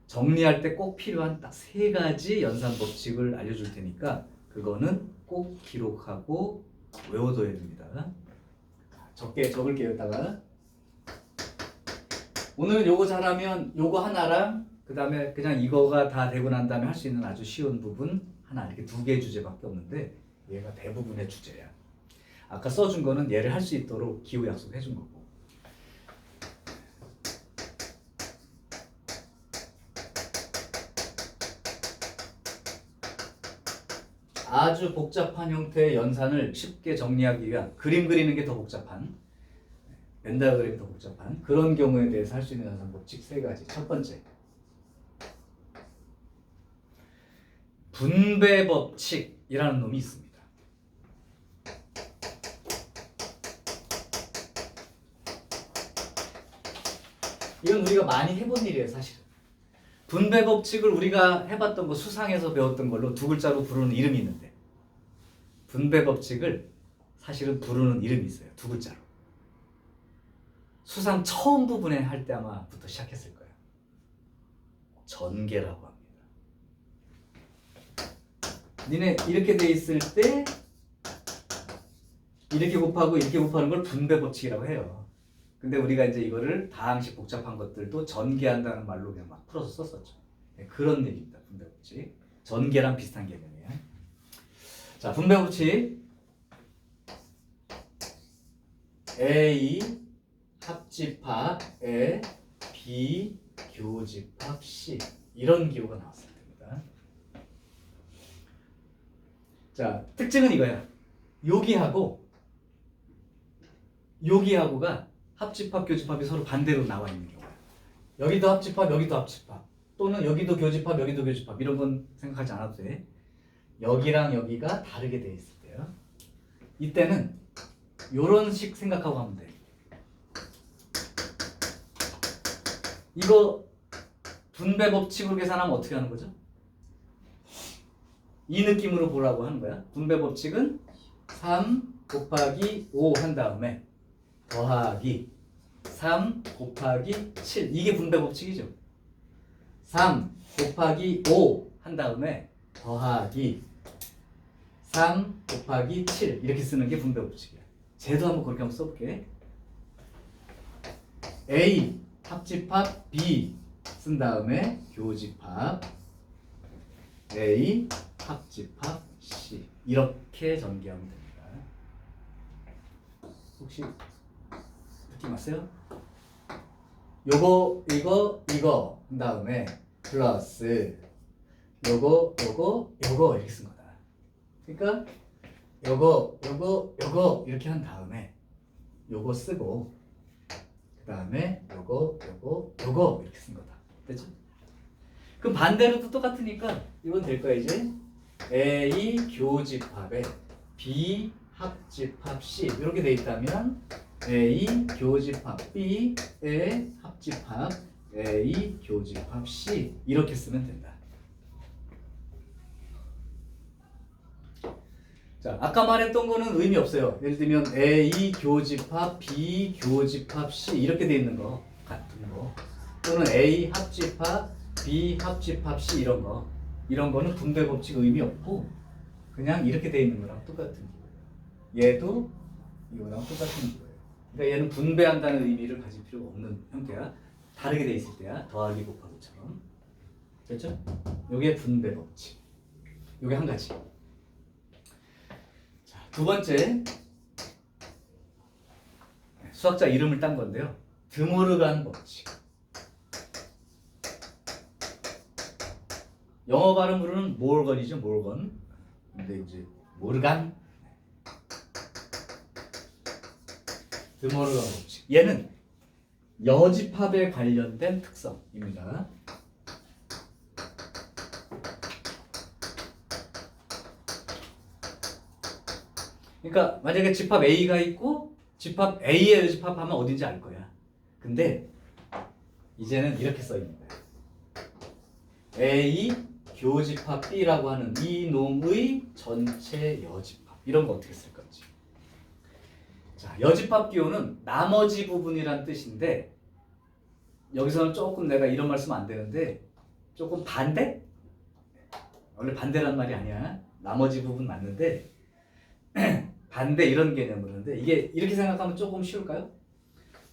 Speaker 1: 정리할 때 꼭 필요한 딱 3가지 연산 법칙을 알려줄 테니까 그거는 꼭 기록하고 외워둬야 됩니다. 적을게요. 이따가 오늘 요거 잘하면 요거 하나랑 그 다음에 그냥 이거가 다 되고 난 다음에 할 수 있는 아주 쉬운 부분 하나, 이렇게 2개의 주제밖에 없는데 얘가 대부분의 주제야. 아까 써준 거는 얘를 할 수 있도록 기호 약속해 준 거고. 아주 복잡한 형태의 연산을 쉽게 정리하기 위한, 그림 그리는 게 더 복잡한, 벤다 그림이 더 복잡한 그런 경우에 대해서 할 수 있는 연산 법칙 3가지. 첫 번째, 분배 법칙이라는 놈이 있습니다. 이건 우리가 많이 해본 일이에요, 사실은. 분배 법칙을 우리가 해봤던 거, 수상에서 배웠던 걸로 2글자로 부르는 이름이 있는데, 분배 법칙을 사실은 부르는 이름이 있어요, 2글자로. 수상 처음 부분에 할 때 아마부터 시작했을 거예요. 전개라고 합니다. 니네 이렇게 돼 있을 때 이렇게 곱하고 이렇게 곱하는 걸 분배 법칙이라고 해요. 근데 우리가 이제 이거를 다항식 복잡한 것들도 전개한다는 말로 그냥 막 풀어서 썼었죠. 네, 그런 얘기입니다. 분배 법칙. 전개랑 비슷한 개념이에요. 자, 분배 법칙. A 합집합에 B 교집합 C 이런 기호가 나왔을 때입니다. 자, 특징은 이거야. 여기하고가 합집합, 교집합이 서로 반대로 나와 있는 경우야. 여기도 합집합, 여기도 합집합. 또는 여기도 교집합, 여기도 교집합. 이런 건 생각하지 않아도 돼. 여기랑 여기가 다르게 돼 있을 때요. 이때는 요런 식 생각하고 하면 돼. 이거 분배 법칙으로 계산하면 어떻게 하는 거죠? 이 느낌으로 보라고 하는 거야. 분배 법칙은 3 곱하기 5 한 다음에 더하기 3 곱하기 7 이게 분배 법칙이죠. 3 곱하기 5 한 다음에 더하기 3 곱하기 7 이렇게 쓰는 게 분배 법칙이야. 쟤도 한번 그렇게 한번 써볼게. A 합집합 B 쓴 다음에 교집합 A 합집합 C 이렇게 전개하면 됩니다. 혹시 느낌 왔어요? 요거 이거 한 다음에 플러스 요거 이렇게 쓴 거다. 그러니까 요거 이렇게 한 다음에 요거 쓰고 그 다음에 요거 이렇게 쓴 거다. 됐죠? 그럼 반대로도 똑같으니까 이건 될 거야 이제. A 교집합에 B 합집합 C 이렇게 돼 있다면 A 교집합 B의 합집합 A 교집합 C 이렇게 쓰면 된다. 자, 아까 말했던 거는 의미 없어요. 예를 들면 A 교집합 B 교집합 C 이렇게 돼 있는 거 같은 거 또는 A 합집합 B 합집합 C 이런 거는 분배 법칙 의미 없고 그냥 이렇게 돼 있는 거랑 똑같은 거예요. 얘도 이거랑 똑같은 거예요. 그러니까 얘는 분배한다는 의미를 가질 필요가 없는 형태야. 다르게 돼 있을 때야. 더하기 곱하기처럼. 됐죠? 요게 분배 법칙. 요게 한 가지. 자, 두 번째 수학자 이름을 딴 건데요. 드모르간 법칙. 영어 발음으로는 모르건이죠, 모르건. 근데 이제 모르간. 드모르간 법칙. 얘는 여집합에 관련된 특성입니다. 그러니까 만약에 집합 A가 있고 집합 A의 여집합하면 어딘지 알 거야. 근데 이제는 이렇게 써 있는 거야. A 교집합 B라고 하는 이 놈의 전체 여집합. 이런 거 어떻게 쓸 건지. 자, 여집합 기호는 나머지 부분이란 뜻인데 여기서는 조금 내가 이런 말씀 안 되는데 조금 반대? 원래 반대란 말이 아니야. 나머지 부분 맞는데 반대 이런 개념으로 하는데 이게 이렇게 생각하면 조금 쉬울까요?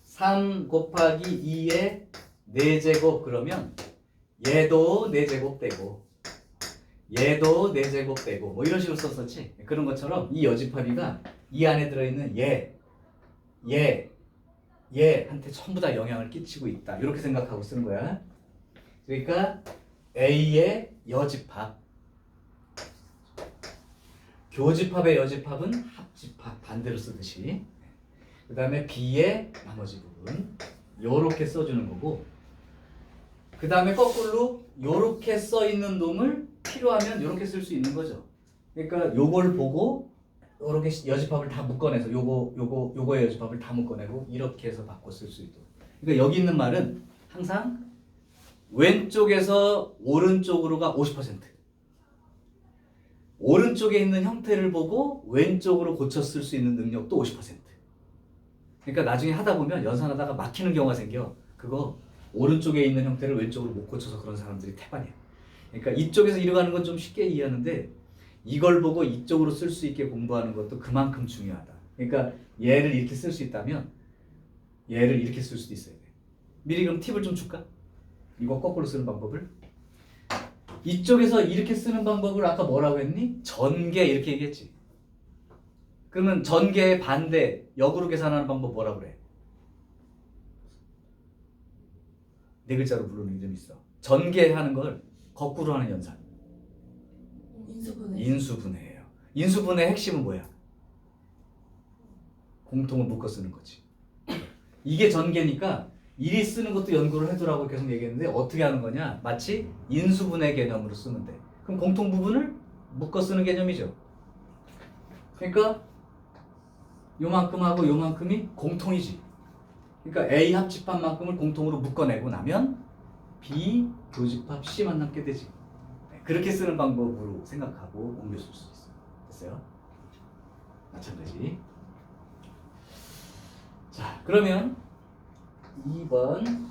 Speaker 1: 3 곱하기 2의 4제곱 그러면 얘도 4제곱 되고 얘도 4제곱 되고 뭐 이런 식으로 썼었지. 그런 것처럼 이 여집합이가 이 안에 들어있는 얘한테 전부 다 영향을 끼치고 있다. 이렇게 생각하고 쓰는 거야. 그러니까 A의 여집합 교집합의 여집합은 합집합 반대로 쓰듯이 그 다음에 B의 나머지 부분 요렇게 써주는 거고 그 다음에 거꾸로 요렇게 써있는 놈을 필요하면 요렇게 쓸 수 있는 거죠. 그러니까 요걸 보고 요렇게 여집합을 다 묶어내서 요거의 여집합을 다 묶어내고 이렇게 해서 바꿔 쓸 수 있도록. 그러니까 여기 있는 말은 항상 왼쪽에서 오른쪽으로가 50%. 오른쪽에 있는 형태를 보고 왼쪽으로 고쳐 쓸 수 있는 능력도 50%. 그러니까 나중에 하다 보면 연산하다가 막히는 경우가 생겨. 그거 오른쪽에 있는 형태를 왼쪽으로 못 고쳐서 그런 사람들이 태반이야. 그러니까 이쪽에서 이뤄가는 건 좀 쉽게 이해하는데 이걸 보고 이쪽으로 쓸 수 있게 공부하는 것도 그만큼 중요하다. 그러니까 얘를 이렇게 쓸 수 있다면 얘를 이렇게 쓸 수도 있어야 돼. 미리 그럼 팁을 좀 줄까? 이거 거꾸로 쓰는 방법을. 이쪽에서 이렇게 쓰는 방법을 아까 뭐라고 했니? 전개 이렇게 얘기했지. 그러면 전개의 반대 역으로 계산하는 방법 뭐라고 그래? 네 글자로 부르는 이름이 있어. 전개하는 걸 거꾸로 하는 연산.
Speaker 2: 인수분해.
Speaker 1: 인수분해예요. 인수분해의 핵심은 뭐야? 공통을 묶어 쓰는 거지. 이게 전개니까 이리 쓰는 것도 연구를 해두라고 계속 얘기했는데 어떻게 하는 거냐? 마치 인수분해 개념으로 쓰면 돼. 그럼 공통 부분을 묶어 쓰는 개념이죠. 그러니까 요만큼하고 요만큼이 공통이지. 그러니까 A 합집합만큼을 공통으로 묶어내고 나면 B 교집합 C만 남게 되지. 그렇게 쓰는 방법으로 생각하고 옮겨 쓸 수 있어요. 됐어요? 마찬가지. 자, 그러면 2번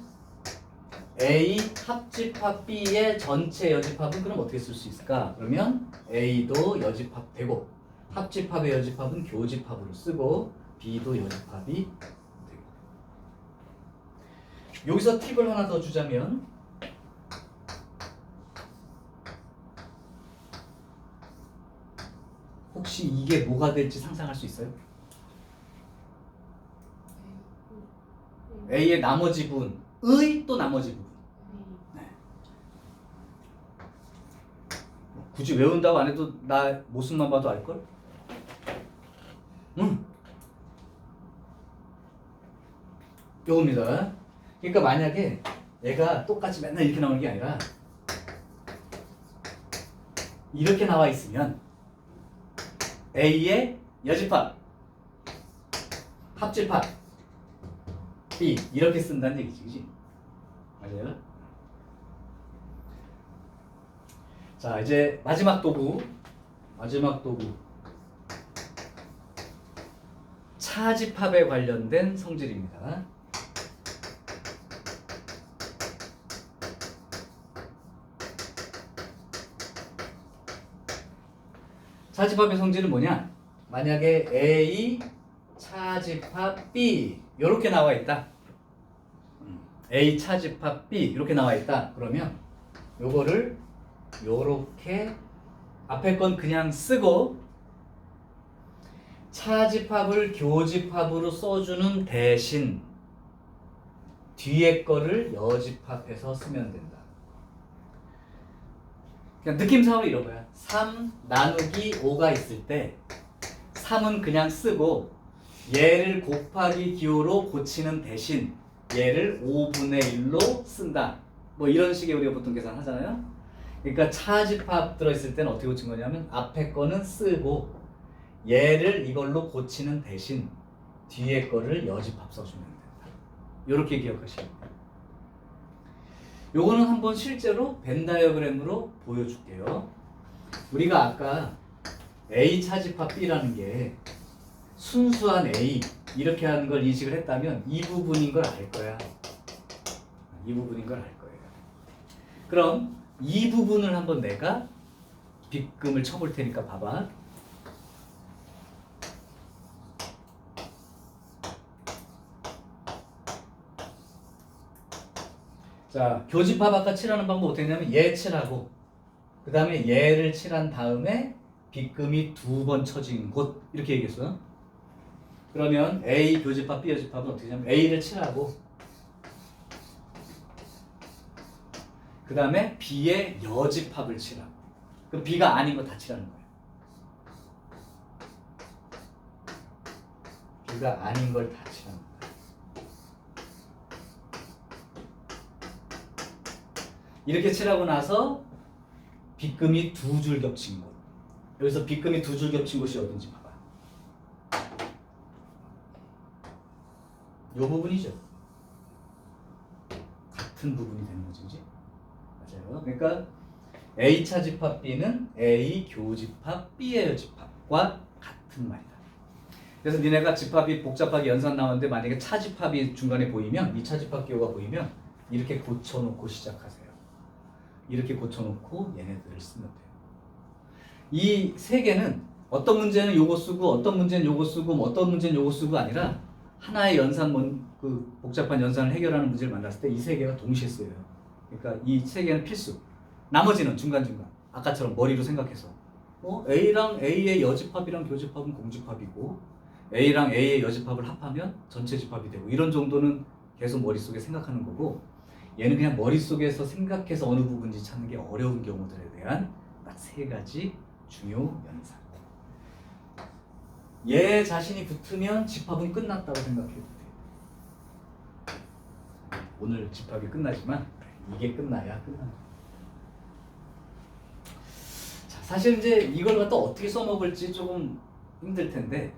Speaker 1: A 합집합 B의 전체 여집합은 그럼 어떻게 쓸 수 있을까? 그러면 A도 여집합 되고 합집합의 여집합은 교집합으로 쓰고 B도 여집합이 되고. 여기서 팁을 하나 더 주자면 혹시 이게 뭐가 될지 상상할 수 있어요? A의 나머지 분의 또 나머지 부분. 네. 굳이 외운다고 안 해도 나 모습만 봐도 알걸? 요겁니다. 그러니까 만약에 얘가 똑같이 맨날 이렇게 나오는 게 아니라 이렇게 나와 있으면 A의 여집합, 합집합 B 이렇게 쓴다는 얘기지, 그지? 맞아요? 자, 이제 마지막 도구, 차집합에 관련된 성질입니다. 차집합의 성질은 뭐냐? 만약에 A 차집합 B 이렇게 나와 있다. A 차집합 B 이렇게 나와 있다. 그러면 요거를 요렇게 앞에 건 그냥 쓰고 차집합을 교집합으로 써주는 대신 뒤에 거를 여집합해서 쓰면 된다. 그냥 느낌상으로 이런 거야. 3 나누기 5가 있을 때 3은 그냥 쓰고 얘를 곱하기 기호로 고치는 대신 얘를 5분의 1로 쓴다. 뭐 이런 식의 우리가 보통 계산하잖아요. 그러니까 차집합 들어있을 때는 어떻게 고친 거냐면 앞에 거는 쓰고 얘를 이걸로 고치는 대신 뒤에 거를 여집합 써주면 된다. 이렇게 기억하시면 돼요. 요거는 한번 실제로 벤 다이어그램으로 보여줄게요. 우리가 아까 A 차집합 B라는 게 순수한 A 이렇게 하는 걸 인식을 했다면 이 부분인 걸 알 거야. 이 부분인 걸 알 거예요. 그럼 이 부분을 한번 내가 빗금을 쳐볼 테니까 봐봐. 자, 교집합 아까 칠하는 방법 어떻게 했냐면 얘 칠하고 그 다음에 얘를 칠한 다음에 빗금이 2번 쳐진 곳 이렇게 얘기했어요. 그러면 A 교집합 B 여집합은 어떻게 하냐면 A를 칠하고 그 다음에 B의 여집합을 칠하고 그럼 B가 아닌 거 다 칠하는 거예요. B가 아닌 걸 다 칠하는 거예요. 이렇게 칠하고 나서 빗금이 2줄 겹친 곳. 여기서 빗금이 2줄 겹친 곳이 어딘지 봐봐. 요 부분이죠. 같은 부분이 되는 거지, 그지? 맞아요. 그러니까 A 차집합 B는 A 교집합 B의 여집합과 같은 말이다. 그래서 니네가 집합이 복잡하게 연산 나오는데 만약에 차집합이 중간에 보이면 이 차집합 기호가 보이면 이렇게 고쳐놓고 시작하세요. 이렇게 고쳐놓고 얘네들을 쓰면 돼요. 이 세 개는 어떤 문제는 요거 쓰고 어떤 문제는 요거 쓰고 뭐 어떤 문제는 요거 쓰고 아니라 하나의 연산 그 복잡한 연산을 해결하는 문제를 만났을 때 이 세 개가 동시에 쓰여요. 그러니까 이 세 개는 필수. 나머지는 중간중간. 아까처럼 머리로 생각해서 A랑 A의 여집합이랑 교집합은 공집합이고 A랑 A의 여집합을 합하면 전체 집합이 되고 이런 정도는 계속 머릿속에 생각하는 거고 얘는 그냥 머릿속에서 생각해서 어느 부분인지 찾는 게 어려운 경우들에 대한 딱 세 가지 중요 연산. 얘 자신이 붙으면 집합은 끝났다고 생각해도 돼요. 오늘 집합이 끝나지만 이게 끝나야 끝납니다. 자, 사실 이제 이걸 갖다 어떻게 써먹을지 조금 힘들 텐데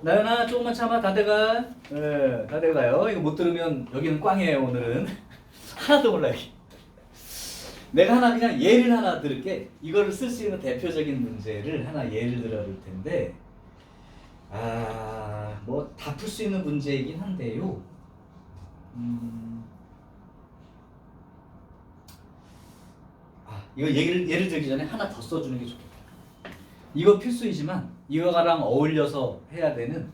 Speaker 1: 나연아 조금만 참아. 다 돼가. 다 돼가요. 이거 못 들으면 여기는 꽝이에요. 오늘은 하나도 몰라. 여기 내가 하나 그냥 예를 하나 들을게. 이거를 쓸 수 있는 대표적인 문제를 하나 예를 들어 볼 텐데 뭐 다 풀 수 있는 문제이긴 한데요. 이거 예를 들기 전에 하나 더 써주는 게 좋겠다. 이거 필수이지만 이거랑 어울려서 해야 되는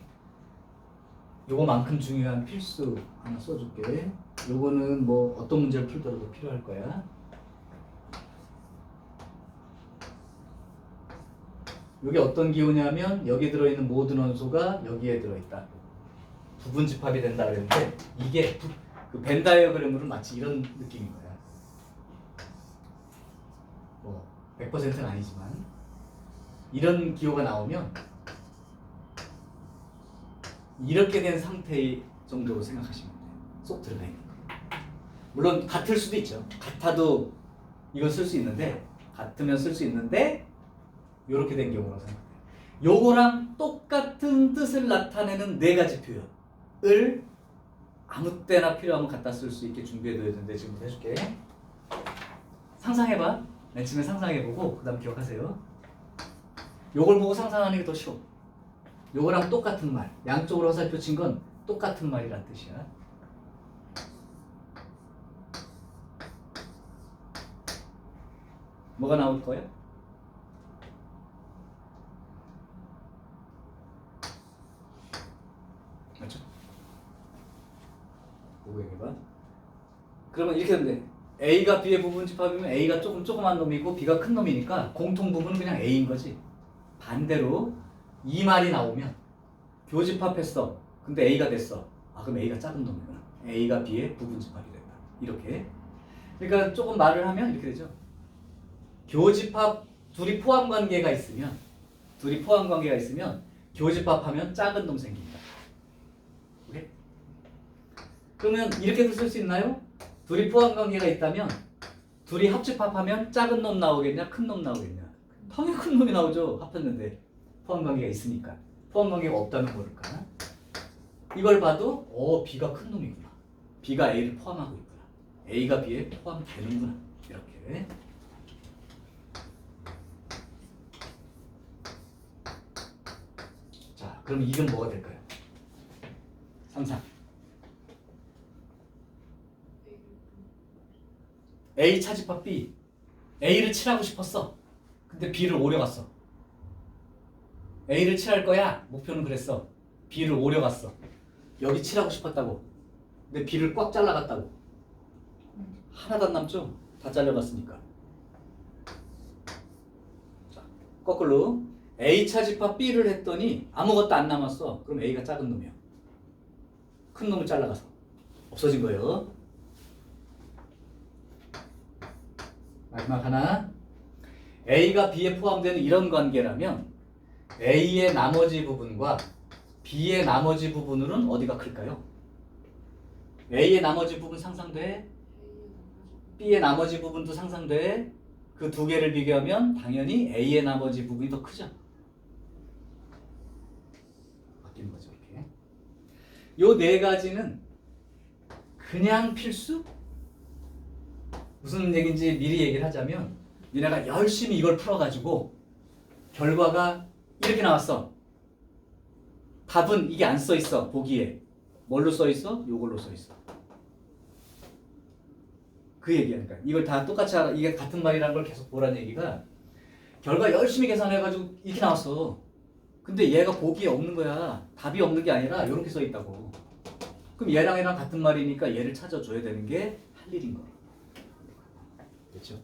Speaker 1: 요거만큼 중요한 필수 하나 써줄게. 요거는 뭐 어떤 문제를 풀더라도 필요할 거야. 요게 어떤 기호냐면 여기 들어있는 모든 원소가 여기에 들어있다. 부분 집합이 된다 그랬는데 이게 그 벤 다이어그램으로 마치 이런 느낌인 거야. 뭐 100%는 아니지만 이런 기호가 나오면 이렇게 된 상태 정도로 생각하시면 돼요. 쏙 들어가 있는 거. 물론 같을 수도 있죠. 같아도 이걸 쓸 수 있는데 같으면 쓸 수 있는데 이렇게 된 경우라고 생각해요. 요거랑 똑같은 뜻을 나타내는 네 가지 표현을 아무 때나 필요하면 갖다 쓸 수 있게 준비해둬야 되는데 지금부터 해줄게. 상상해봐. 맨 처음에 상상해보고 그 다음 기억하세요. 요걸 보고 상상하는 게 더 쉬워. 요거랑 똑같은 말, 양쪽으로 화살표 친 건 똑같은 말이란 뜻이야. 뭐가 나올 거야? 맞죠? 보고 얘기해봐. 그러면 이렇게 되면 돼. A가 B의 부분 집합이면 A가 조그만 놈이고 B가 큰 놈이니까 공통 부분은 그냥 A인 거지. 반대로 이 말이 나오면 교집합했어. 근데 A가 됐어. 그럼 A가 작은 놈이구나. A가 B의 부분 집합이 된다. 이렇게. 그러니까 조금 말을 하면 이렇게 되죠. 교집합 둘이 포함 관계가 있으면 교집합하면 작은 놈 생깁니다. 오케이? 그러면 이렇게도 쓸 수 있나요? 둘이 포함 관계가 있다면 둘이 합집합하면 작은 놈 나오겠냐? 큰 놈 나오겠냐? 당연히 큰 놈이 나오죠. 합했는데 포함 관계가 있으니까. 포함 관계가 없다면 모를까? 이걸 봐도 B가 큰 놈이구나. B가 A를 포함하고 있구나. A가 B에 포함되는구나. 이렇게. 자, 그럼 이건 뭐가 될까요? 상상. A 차집합 B. A를 칠하고 싶었어. 근데 B를 오려갔어. A를 칠할 거야. 목표는 그랬어. B를 오려갔어. 여기 칠하고 싶었다고. 근데 B를 꽉 잘라갔다고. 하나도 안 남죠? 다 잘려갔으니까. 자, 거꾸로 A 차집합 B를 했더니 아무것도 안 남았어. 그럼 A가 작은 놈이야. 큰 놈을 잘라가서 없어진 거예요. 마지막 하나. A가 B에 포함되는 이런 관계라면 A의 나머지 부분과 B의 나머지 부분으로는 어디가 클까요? A의 나머지 부분 상상돼? B의 나머지 부분도 상상돼? 그 두 개를 비교하면 당연히 A의 나머지 부분이 더 크죠? 바뀌는 거죠, 이렇게. 요 네 가지는 그냥 필수? 무슨 얘기인지 미리 얘기를 하자면 니네가 열심히 이걸 풀어가지고 결과가 이렇게 나왔어. 답은 이게 안 써 있어. 보기에. 뭘로 써 있어? 요걸로 써 있어. 그 얘기하니까. 이걸 다 똑같이 알아. 이게 같은 말이라는 걸 계속 보라는 얘기가 결과 열심히 계산해가지고 이렇게 나왔어. 근데 얘가 보기에 없는 거야. 답이 없는 게 아니라 이렇게 써 있다고. 그럼 얘랑 같은 말이니까 얘를 찾아줘야 되는 게 할 일인 거야. 그렇죠?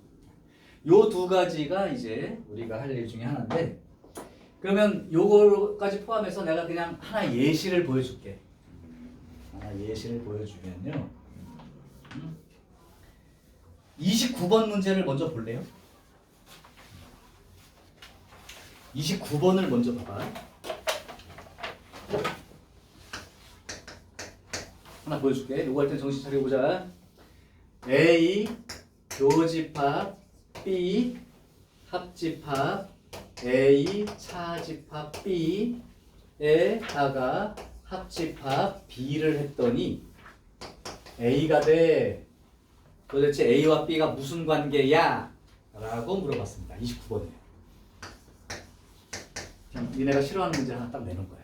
Speaker 1: 요 두 가지가 이제 우리가 할 일 중에 하나인데 그러면 요거까지 포함해서 내가 그냥 하나 예시를 보여줄게. 하나 예시를 보여주면요. 29번 문제를 먼저 볼래요? 29번을 먼저 봐봐. 하나 보여줄게. 요거 할 땐 정신 차려보자. A 교집합 B 합집합 A 차집합 B에다가 합집합 B를 했더니 A가 돼. 도대체 A와 B가 무슨 관계야? 라고 물어봤습니다. 29번이에요. 그냥 니네가 싫어하는 문제 하나 딱 내놓은 거야.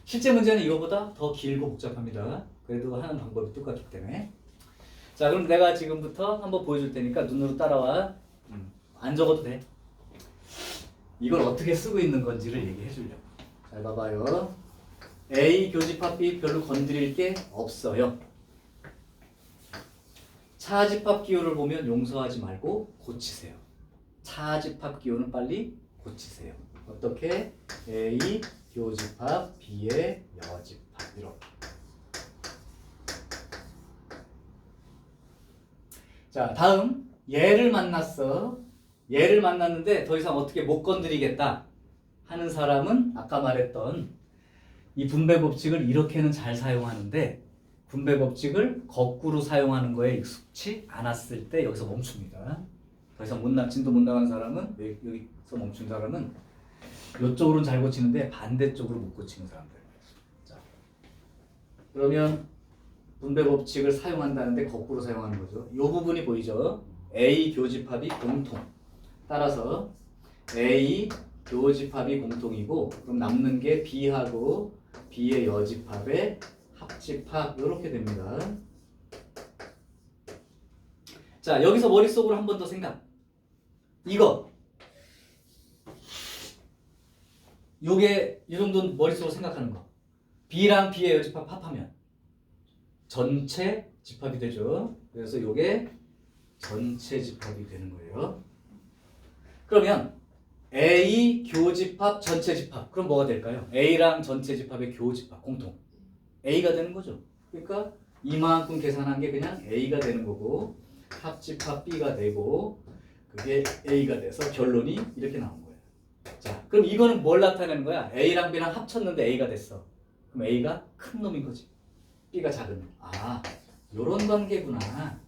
Speaker 1: 실제 문제는 이거보다 더 길고 복잡합니다. 그래도 하는 방법이 똑같기 때문에. 자, 그럼 내가 지금부터 한번 보여줄 테니까 눈으로 따라와. 안 적어도 돼. 이걸 어떻게 쓰고 있는 건지를 얘기해 주려고. 잘 봐봐요. A 교집합 B 별로 건드릴 게 없어요. 차집합 기호를 보면 용서하지 말고 고치세요. 차집합 기호는 빨리 고치세요. 어떻게? A 교집합 B의 여집합 이렇게. 자, 다음 얘를 만났어. 얘를 만났는데 더 이상 어떻게 못 건드리겠다 하는 사람은 아까 말했던 이 분배 법칙을 이렇게는 잘 사용하는데 분배 법칙을 거꾸로 사용하는 거에 익숙치 않았을 때 여기서 멈춥니다. 더 이상 진도 못 나가는 사람은 여기서 멈춘 사람은 이쪽으로는 잘 고치는데 반대쪽으로 못 고치는 사람들. 자, 그러면 분배 법칙을 사용한다는데 거꾸로 사용하는 거죠. 이 부분이 보이죠? A 교집합이 공통. 따라서 A 교집합이 공통이고 그럼 남는 게 B하고 B의 여집합의 합집합 이렇게 됩니다. 자, 여기서 머릿속으로 한 번 더 생각. 이거 요게 이 정도 머릿속으로 생각하는 거. B랑 B의 여집합 합하면 전체 집합이 되죠. 그래서 요게 전체 집합이 되는 거예요. 그러면 A 교집합 전체 집합. 그럼 뭐가 될까요? A랑 전체 집합의 교집합 공통. A가 되는 거죠. 그러니까 이만큼 계산한 게 그냥 A가 되는 거고 합집합 B가 되고 그게 A가 돼서 결론이 이렇게 나온 거예요. 자, 그럼 이거는 뭘 나타내는 거야? A랑 B랑 합쳤는데 A가 됐어. 그럼 A가 큰 놈인 거지. B가 작은 놈. 아, 요런 관계구나.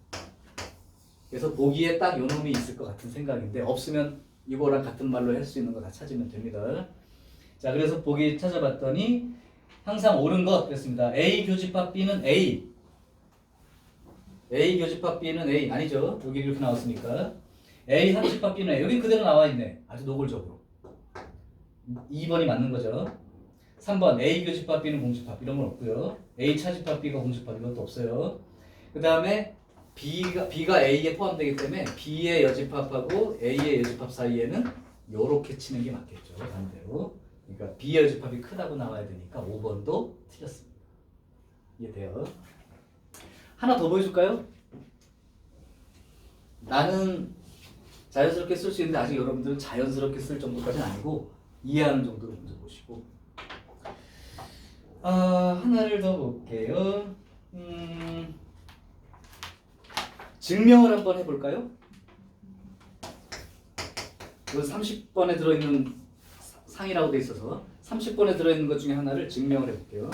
Speaker 1: 그래서 보기에 딱 요 놈이 있을 것 같은 생각인데 없으면 이거랑 같은 말로 할 수 있는 거 다 찾으면 됩니다. 자, 그래서 보기 찾아봤더니 항상 옳은 것 그랬습니다. A 교집합 B는 A. A 교집합 B는 A. 아니죠. 여기 이렇게 나왔으니까. A 합집합 B는 A. 여기 그대로 나와 있네. 아주 노골적으로. 2번이 맞는 거죠. 3번 A 교집합 B는 공집합. 이런 건 없고요. A 차집합 B가 공집합. 이것도 없어요. 그 다음에 B가 A에 포함되기 때문에 B의 여집합하고 A의 여집합 사이에는 요렇게 치는 게 맞겠죠. 반대로. 그러니까 B의 여집합이 크다고 나와야 되니까 5번도 틀렸습니다. 이해돼요? 하나 더 보여줄까요? 나는 자연스럽게 쓸 수 있는데 아직 여러분들은 자연스럽게 쓸 정도까지는 아니고 이해하는 정도로 먼저 보시고 하나를 더 볼게요. 증명을 한번 해볼까요? 이건 30번에 들어있는 상이라고 돼 있어서 30번에 들어있는 것 중에 하나를 증명을 해볼게요.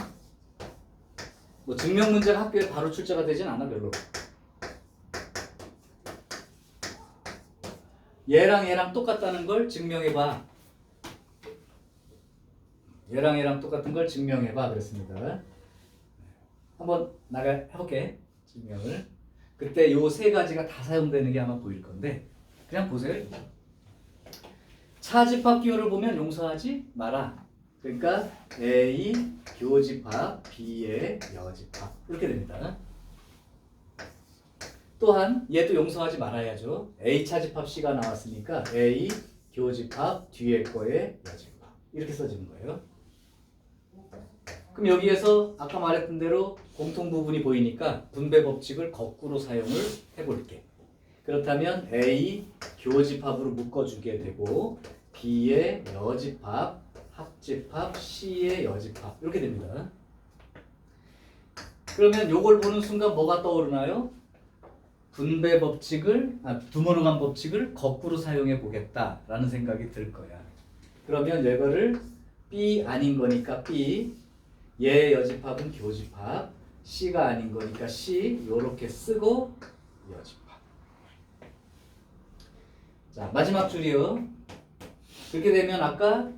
Speaker 1: 뭐 증명 문제가 학교에 바로 출제가 되진 않아 별로. 얘랑 똑같다는 걸 증명해봐. 얘랑 똑같은 걸 증명해봐 그랬습니다. 한번 해볼게. 증명을. 그때 요 세 가지가 다 사용되는 게 아마 보일 건데 그냥 보세요. 차집합 기호를 보면 용서하지 마라. 그러니까 A 교집합 B의 여집합 이렇게 됩니다. 또한 얘도 용서하지 말아야죠. A 차집합 C가 나왔으니까 A 교집합 뒤에 거의 여집합 이렇게 써지는 거예요. 그럼 여기에서 아까 말했던 대로 공통 부분이 보이니까 분배 법칙을 거꾸로 사용을 해볼게. 그렇다면 A 교집합으로 묶어주게 되고 B의 여집합, 합집합, C의 여집합 이렇게 됩니다. 그러면 요걸 보는 순간 뭐가 떠오르나요? 분배 법칙을, 두모르간 법칙을 거꾸로 사용해 보겠다라는 생각이 들 거야. 그러면 이거를 B 아닌 거니까 B, 얘 여집합은 교집합, C가 아닌 거니까 C 요렇게 쓰고 여집합. 자, 마지막 줄이요. 그렇게 되면 아까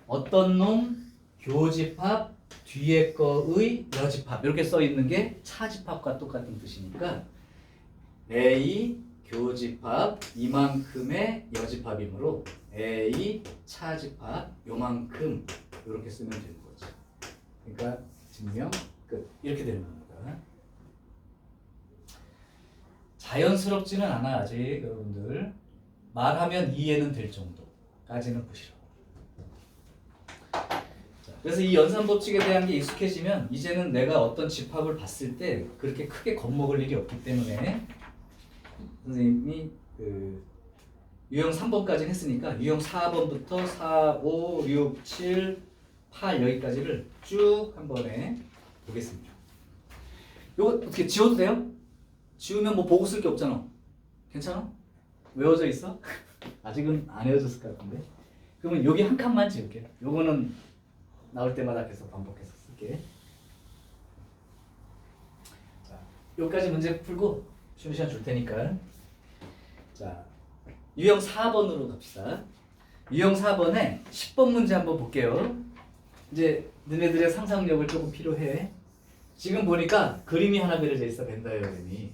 Speaker 1: 어떤 놈 교집합 뒤에 거의 여집합 이렇게 써 있는 게 차집합과 똑같은 뜻이니까 A 교집합 이만큼의 여집합이므로 A 차집합 요만큼 이렇게 쓰면 되는 거죠. 그러니까 증명 끝 이렇게 되는 겁니다. 자연스럽지는 않아 아직 여러분들. 말하면 이해는 될 정도까지는 보시라고. 자, 그래서 이 연산 법칙에 대한 게 익숙해지면 이제는 내가 어떤 집합을 봤을 때 그렇게 크게 겁먹을 일이 없기 때문에 선생님이 유형 3번까지 했으니까 유형 4번부터 4, 5, 6, 7, 8 여기까지를 쭉 한 번에 보겠습니다. 요거 어떻게 지워도 돼요? 지우면 뭐 보고 쓸 게 없잖아. 괜찮아? 외워져 있어? 아직은 안 외워졌을 것 같은데. 그러면 여기 한 칸만 지울게. 요거는 나올 때마다 계속 반복해서 쓸게. 자, 여기까지 문제 풀고 쉬는 시간 줄 테니까. 자, 유형 4번으로 갑시다. 유형 4번에 10번 문제 한번 볼게요. 이제 너네들의 상상력을 조금 필요해. 지금 보니까 그림이 하나 그려져 있어. 벤다이어그램이.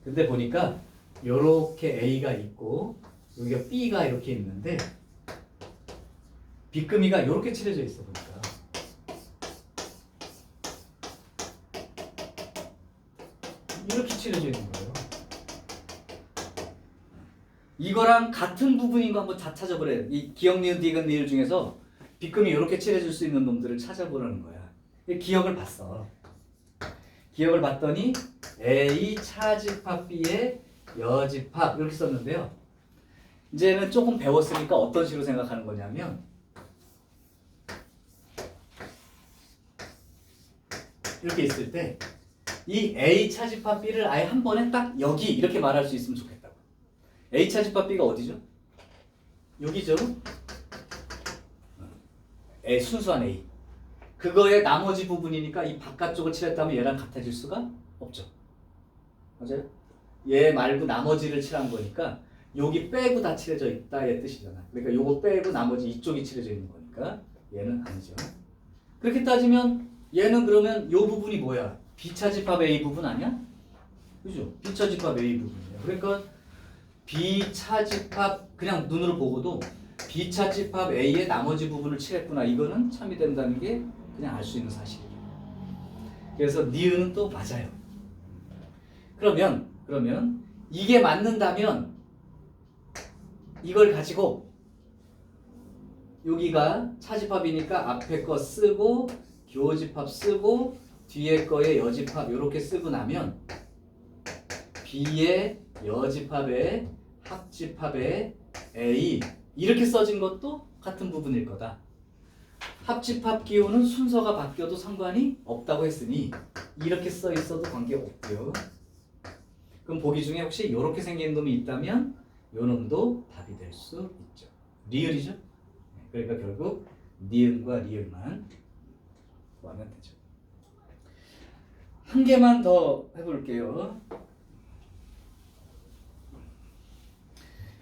Speaker 1: 근데 보니까 요렇게 A가 있고 여기가 B가 이렇게 있는데 빗금이가 요렇게 칠해져 있어 보니까. 이렇게 칠해져 있는 거예요. 이거랑 같은 부분인 거 한번 다 찾아보래. 이 기억, 니은, 디귿, 리을 중에서 빗금이 이렇게 칠해줄 수 있는 놈들을 찾아보라는 거야. 기억을 봤어. 기억을 봤더니 A 차집합 B의 여집합 이렇게 썼는데요. 이제는 조금 배웠으니까 어떤 식으로 생각하는 거냐면 이렇게 있을 때 이 A 차집합 B를 아예 한 번에 딱 여기 이렇게 말할 수 있으면 좋겠다고. A 차집합 B가 어디죠? 여기죠. A 순수한 A. 그거의 나머지 부분이니까 이 바깥쪽을 칠했다면 얘랑 같아질 수가 없죠. 맞아요? 얘 말고 나머지를 칠한 거니까 여기 빼고 다 칠해져 있다의 뜻이잖아. 그러니까 요거 빼고 나머지 이쪽이 칠해져 있는 거니까 얘는 아니죠. 그렇게 따지면 얘는 그러면 요 부분이 뭐야? B차집합 A 부분 아니야? 그죠? B차집합 A 부분이야. 그러니까 B차집합 그냥 눈으로 보고도 B차집합 A의 나머지 부분을 칠했구나. 이거는 참이 된다는 게 그냥 알 수 있는 사실이에요. 그래서 니은은 또 맞아요. 그러면 이게 맞는다면 이걸 가지고 여기가 차집합이니까 앞에 거 쓰고 교집합 쓰고 뒤에 거에 여집합 이렇게 쓰고 나면 B의 여집합에 합집합에 A 이렇게 써진 것도 같은 부분일 거다. 합집합 기호는 순서가 바뀌어도 상관이 없다고 했으니 이렇게 써 있어도 관계없고요. 그럼 보기 중에 혹시 이렇게 생긴 놈이 있다면 이 놈도 답이 될 수 있죠. 리을이죠. 그러니까 결국 니은과 리을만 구하면 되죠. 한 개만 더 해볼게요.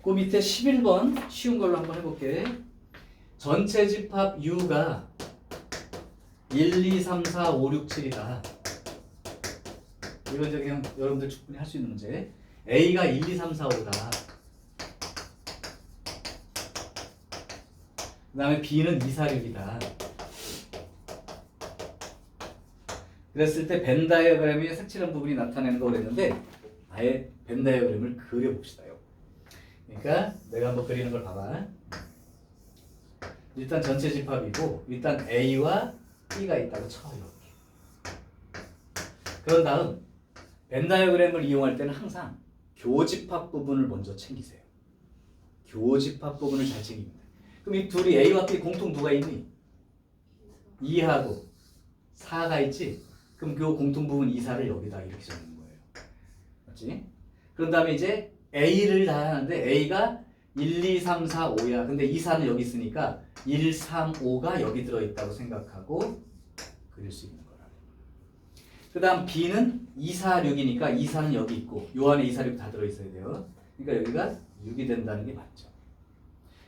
Speaker 1: 그 밑에 11번 쉬운 걸로 한번 해볼게. 전체 집합 U가 1, 2, 3, 4, 5, 6, 7이다. 이건 이제 그냥 여러분들 충분히 할 수 있는 문제. A가 1, 2, 3, 4, 5다. 그 다음에 B는 2, 4, 6이다. 그랬을 때 벤 다이어그램이 색칠한 부분이 나타내는 거 그랬는데 아예 벤 다이어그램을 그려봅시다요. 그러니까 내가 한번 그리는 걸 봐봐. 일단 전체 집합이고 일단 A와 B가 있다고 쳐 이렇게. 그런 다음 벤 다이어그램을 이용할 때는 항상 교집합 부분을 먼저 챙기세요. 교집합 부분을 잘 챙깁니다. 그럼 이 둘이 A와 B 공통 누가 있니? 2하고 4가 있지? 그럼 그 공통 부분 2, 4를 여기다 이렇게 적는 거예요. 맞지? 그런 다음에 이제 A를 다 하는데 A가 1, 2, 3, 4, 5야. 근데 2, 4는 여기 있으니까 1, 3, 5가 여기 들어있다고 생각하고 그릴 수 있는 거라. 그 다음 B는 2, 4, 6이니까 2, 4는 여기 있고 요 안에 2, 4, 6 다 들어있어야 돼요. 그러니까 여기가 6이 된다는 게 맞죠.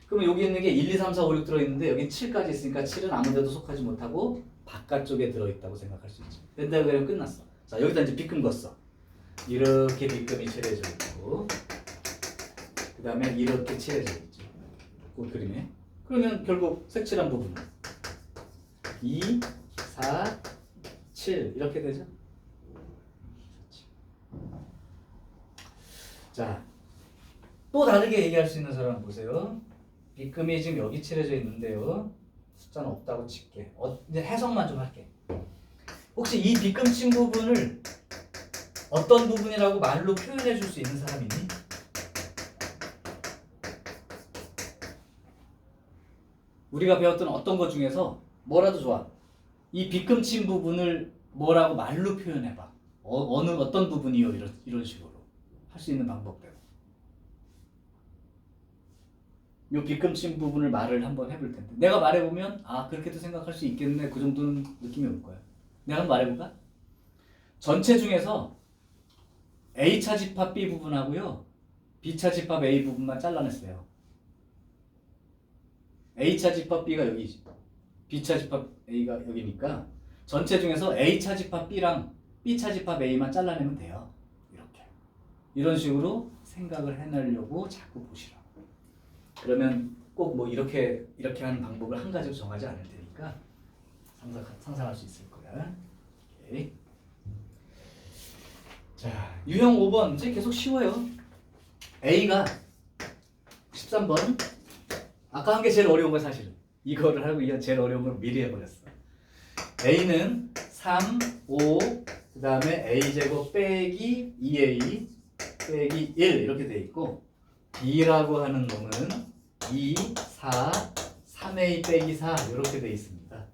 Speaker 1: 그러면 여기 있는 게 1, 2, 3, 4, 5, 6 들어있는데 여기 7까지 있으니까 7은 아무 데도 속하지 못하고 바깥쪽에 들어있다고 생각할 수 있죠. 벤 다이어그램 끝났어. 자, 여기다 이제 빗금 걷어. 이렇게 빗금이 칠해져 있고 그 다음에 이렇게 칠해져 있죠. 그 그림에. 그러면 결국 색칠한 부분은 2, 4, 7 이렇게 되죠. 자, 또 다르게 얘기할 수 있는 사람 보세요. 빗금이 지금 여기 칠해져 있는데요. 숫자는 없다고 칠게. 이제 해석만 좀 할게. 혹시 이 빗금 친 부분을 어떤 부분이라고 말로 표현해 줄 수 있는 사람 있니? 우리가 배웠던 어떤 것 중에서 뭐라도 좋아. 이 빗금 친 부분을 뭐라고 말로 표현해봐. 어떤 부분이요? 이런 식으로 할 수 있는 방법대로. 요 빗금 친 부분을 말을 한번 해볼 텐데 내가 말해보면 아 그렇게도 생각할 수 있겠네 그 정도는 느낌이 올 거야. 내가 한번 말해볼까? 전체 중에서 A차 집합 B 부분하고요 B차 집합 A 부분만 잘라냈어요. A차 집합 B가 여기지 B차 집합 A가 여기니까 전체 중에서 A차 집합 B랑 B차 집합 A만 잘라내면 돼요. 이렇게 이런 식으로 생각을 해내려고 자꾸 보시라고. 그러면 꼭 뭐 이렇게 하는 방법을 한 가지로 정하지 않을 테니까 상상할 수 있을 거야. 오케이. 자, 유형 5번 이제 계속 쉬워요. A가 13번 아까 한 게 제일 어려운 거 사실은 이거를 하고 이건 제일 어려운 걸 미리 해버렸어. A는 3, 5 그 다음에 A제곱 빼기 2A 빼기 1 이렇게 돼 있고 B라고 하는 놈은 2, 4, 3A 빼기 4 이렇게 돼 있습니다.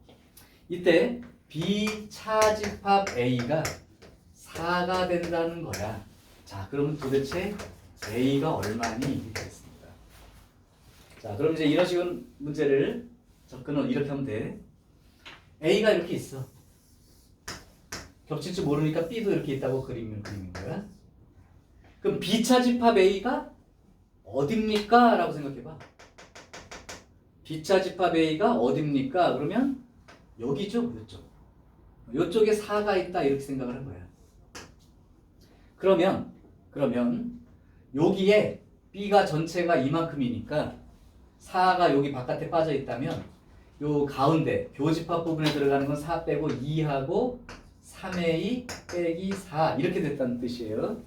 Speaker 1: 이때 B 차집합 A가 4가 된다는 거야. 자, 그러면 도대체 A가 얼마니? 이렇게 됐습니다. 자, 그럼 이제 이런 식의 문제를 접근을 이렇게 하면 돼. A가 이렇게 있어. 겹칠 줄 모르니까 B도 이렇게 있다고 그리는 거야. 그럼 B 차집합 A가 어딥니까? 라고 생각해봐. B차 집합 A가 어딥니까? 그러면 여기죠. 요쪽에 4가 있다 이렇게 생각을 한 거야. 그러면 여기에 B가 전체가 이만큼이니까 4가 여기 바깥에 빠져 있다면 요 가운데 교집합 부분에 들어가는 건 4 빼고 2하고 3A 빼기 4 이렇게 됐다는 뜻이에요.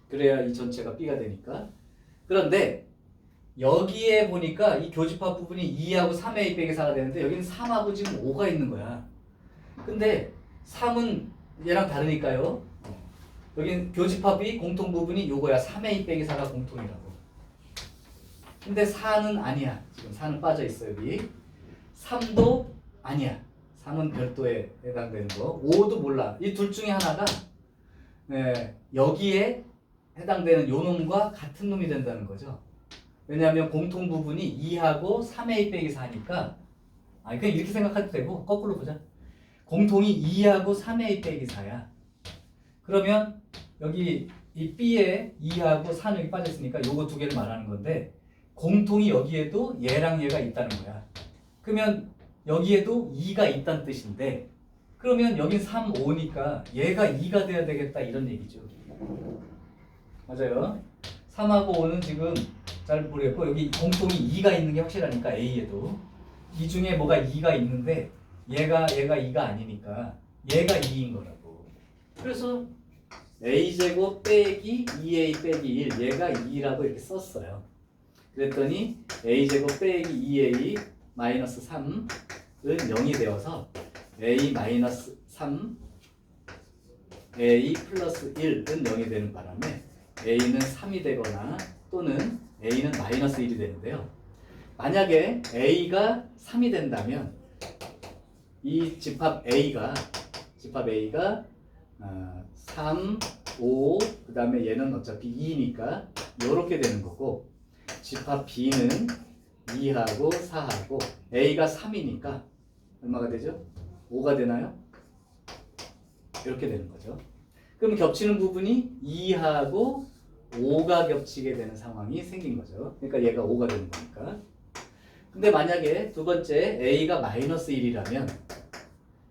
Speaker 1: 그래야 이 전체가 B가 되니까. 그런데 여기에 보니까 이 교집합 부분이 2하고 3A 빼기 4가 되는데 여기는 3하고 지금 5가 있는 거야. 근데 3은 얘랑 다르니까요. 여기는 교집합이 공통 부분이 요거야. 3A 빼기 4가 공통이라고. 근데 4는 아니야. 지금 4는 빠져 있어 여기. 3도 아니야. 3은 별도에 해당되는 거. 5도 몰라. 이 둘 중에 하나가 여기에 해당되는 요 놈과 같은 놈이 된다는 거죠. 왜냐하면 공통 부분이 2하고 3A 빼기 4니까 그냥 이렇게 생각해도 되고 거꾸로 보자. 공통이 2하고 3A 빼기 4야. 그러면 여기 이 B에 2하고 4는 여기 빠져있으니까 요거 두 개를 말하는 건데 공통이 여기에도 얘랑 얘가 있다는 거야. 그러면 여기에도 2가 있다는 뜻인데 그러면 여긴 3, 5니까 얘가 2가 돼야 되겠다 이런 얘기죠. 맞아요. 3하고 5는 지금 잘 모르겠고 여기 공통이 2가 있는 게 확실하니까 A에도 이 중에 뭐가 2가 있는데 얘가 2가 아니니까 얘가 2인 거라고. 그래서 a제곱 빼기 2a 빼기 1 얘가 2라고 이렇게 썼어요. 그랬더니 a제곱 빼기 2a 마이너스 3은 0이 되어서 a 마이너스 3 a 플러스 1은 0이 되는 바람에 a는 3이 되거나 또는 a는 마이너스 1이 되는데요. 만약에 a가 3이 된다면 이 집합 a가 3, 5, 그 다음에 얘는 어차피 2니까 이렇게 되는 거고, 집합 b는 2하고 4하고 a가 3이니까 얼마가 되죠? 5가 되나요? 이렇게 되는 거죠. 그럼 겹치는 부분이 2하고 5가 겹치게 되는 상황이 생긴 거죠. 그러니까 얘가 5가 되는 거니까. 근데 만약에 두 번째 a가 마이너스 1이라면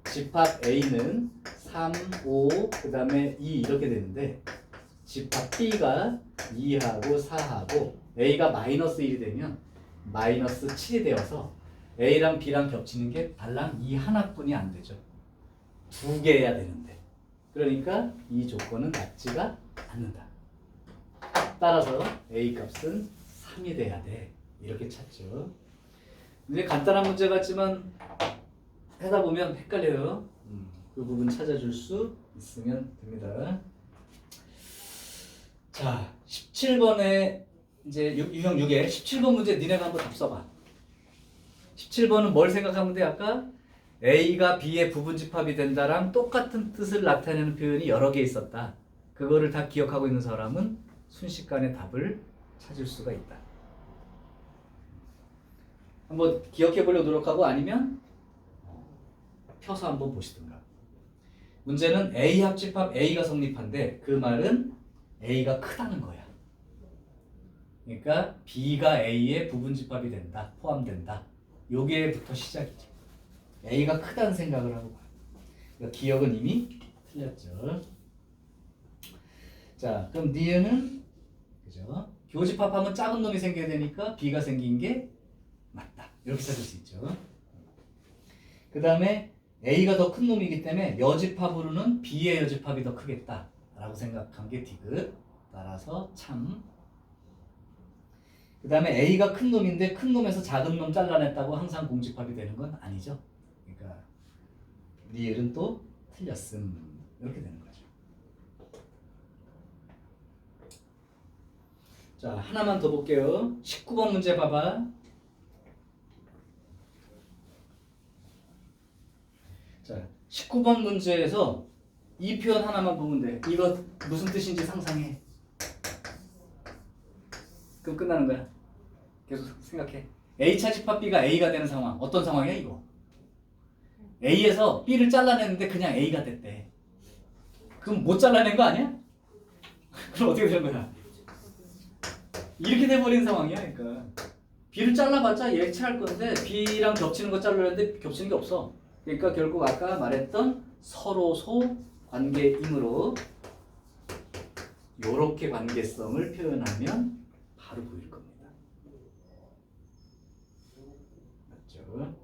Speaker 1: 집합 a는 3, 5, 그 다음에 2 이렇게 되는데 집합 b가 2하고 4하고 a가 마이너스 1이 되면 마이너스 7이 되어서 a랑 b랑 겹치는 게 달랑 2 하나뿐이 안 되죠. 두 개여야 되는데. 그러니까 이 조건은 맞지가 않는다. 따라서 a 값은 3이 돼야 돼. 이렇게 찾죠. 이제 간단한 문제 같지만 하다 보면 헷갈려요. 그 부분 찾아줄 수 있으면 됩니다. 자, 17번에 이제 유형 6에 17번 문제 니네가 한번 답 써봐. 17번은 뭘 생각하면 돼? 아까 A가 B의 부분집합이 된다랑 똑같은 뜻을 나타내는 표현이 여러 개 있었다. 그거를 다 기억하고 있는 사람은 순식간에 답을 찾을 수가 있다. 한번 기억해 보려고 노력하고 아니면 펴서 한번 보시든가. 문제는 A 합집합 A가 성립한데 그 말은 A가 크다는 거야. 그러니까 B가 A의 부분집합이 된다, 포함된다. 요게부터 시작이죠. A가 크다는 생각을 하고 봐. 그러니까 기억은 이미 틀렸죠. 자, 그럼 니은은 그죠? 교집합하면 작은 놈이 생겨야 되니까 B가 생긴 게 맞다. 이렇게 찾을 수 있죠. 그 다음에 A가 더 큰 놈이기 때문에 여집합으로는 B의 여집합이 더 크겠다 라고 생각한 게 디귿. 따라서 참. 그 다음에 A가 큰 놈인데 큰 놈에서 작은 놈 잘라냈다고 항상 공집합이 되는 건 아니죠. 그러니까 니을은 또 틀렸음. 이렇게 되는 거죠. 자, 하나만 더 볼게요. 19번 문제 봐봐. 자, 19번 문제에서 이 표현 하나만 보면 돼. 이거 무슨 뜻인지 상상해. 그럼 끝나는 거야. 계속 생각해. A차 집합 B가 A가 되는 상황. 어떤 상황이야 이거? A에서 B를 잘라냈는데 그냥 A가 됐대. 그럼 못 잘라낸 거 아니야? 그럼 어떻게 되는 거야? 이렇게 돼버린 상황이야. 그러니까 B를 잘라봤자 예측할 건데 B랑 겹치는 거 잘라냈는데 겹치는 게 없어. 그러니까 결국 아까 말했던 서로소 관계이므로 이렇게 관계성을 표현하면 바로 보일 겁니다. 맞죠?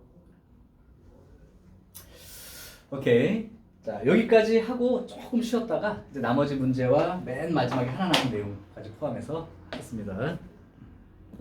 Speaker 1: 오케이. 자, 여기까지 하고 조금 쉬었다가 이제 나머지 문제와 맨 마지막에 하나 남은 내용까지 포함해서 하겠습니다.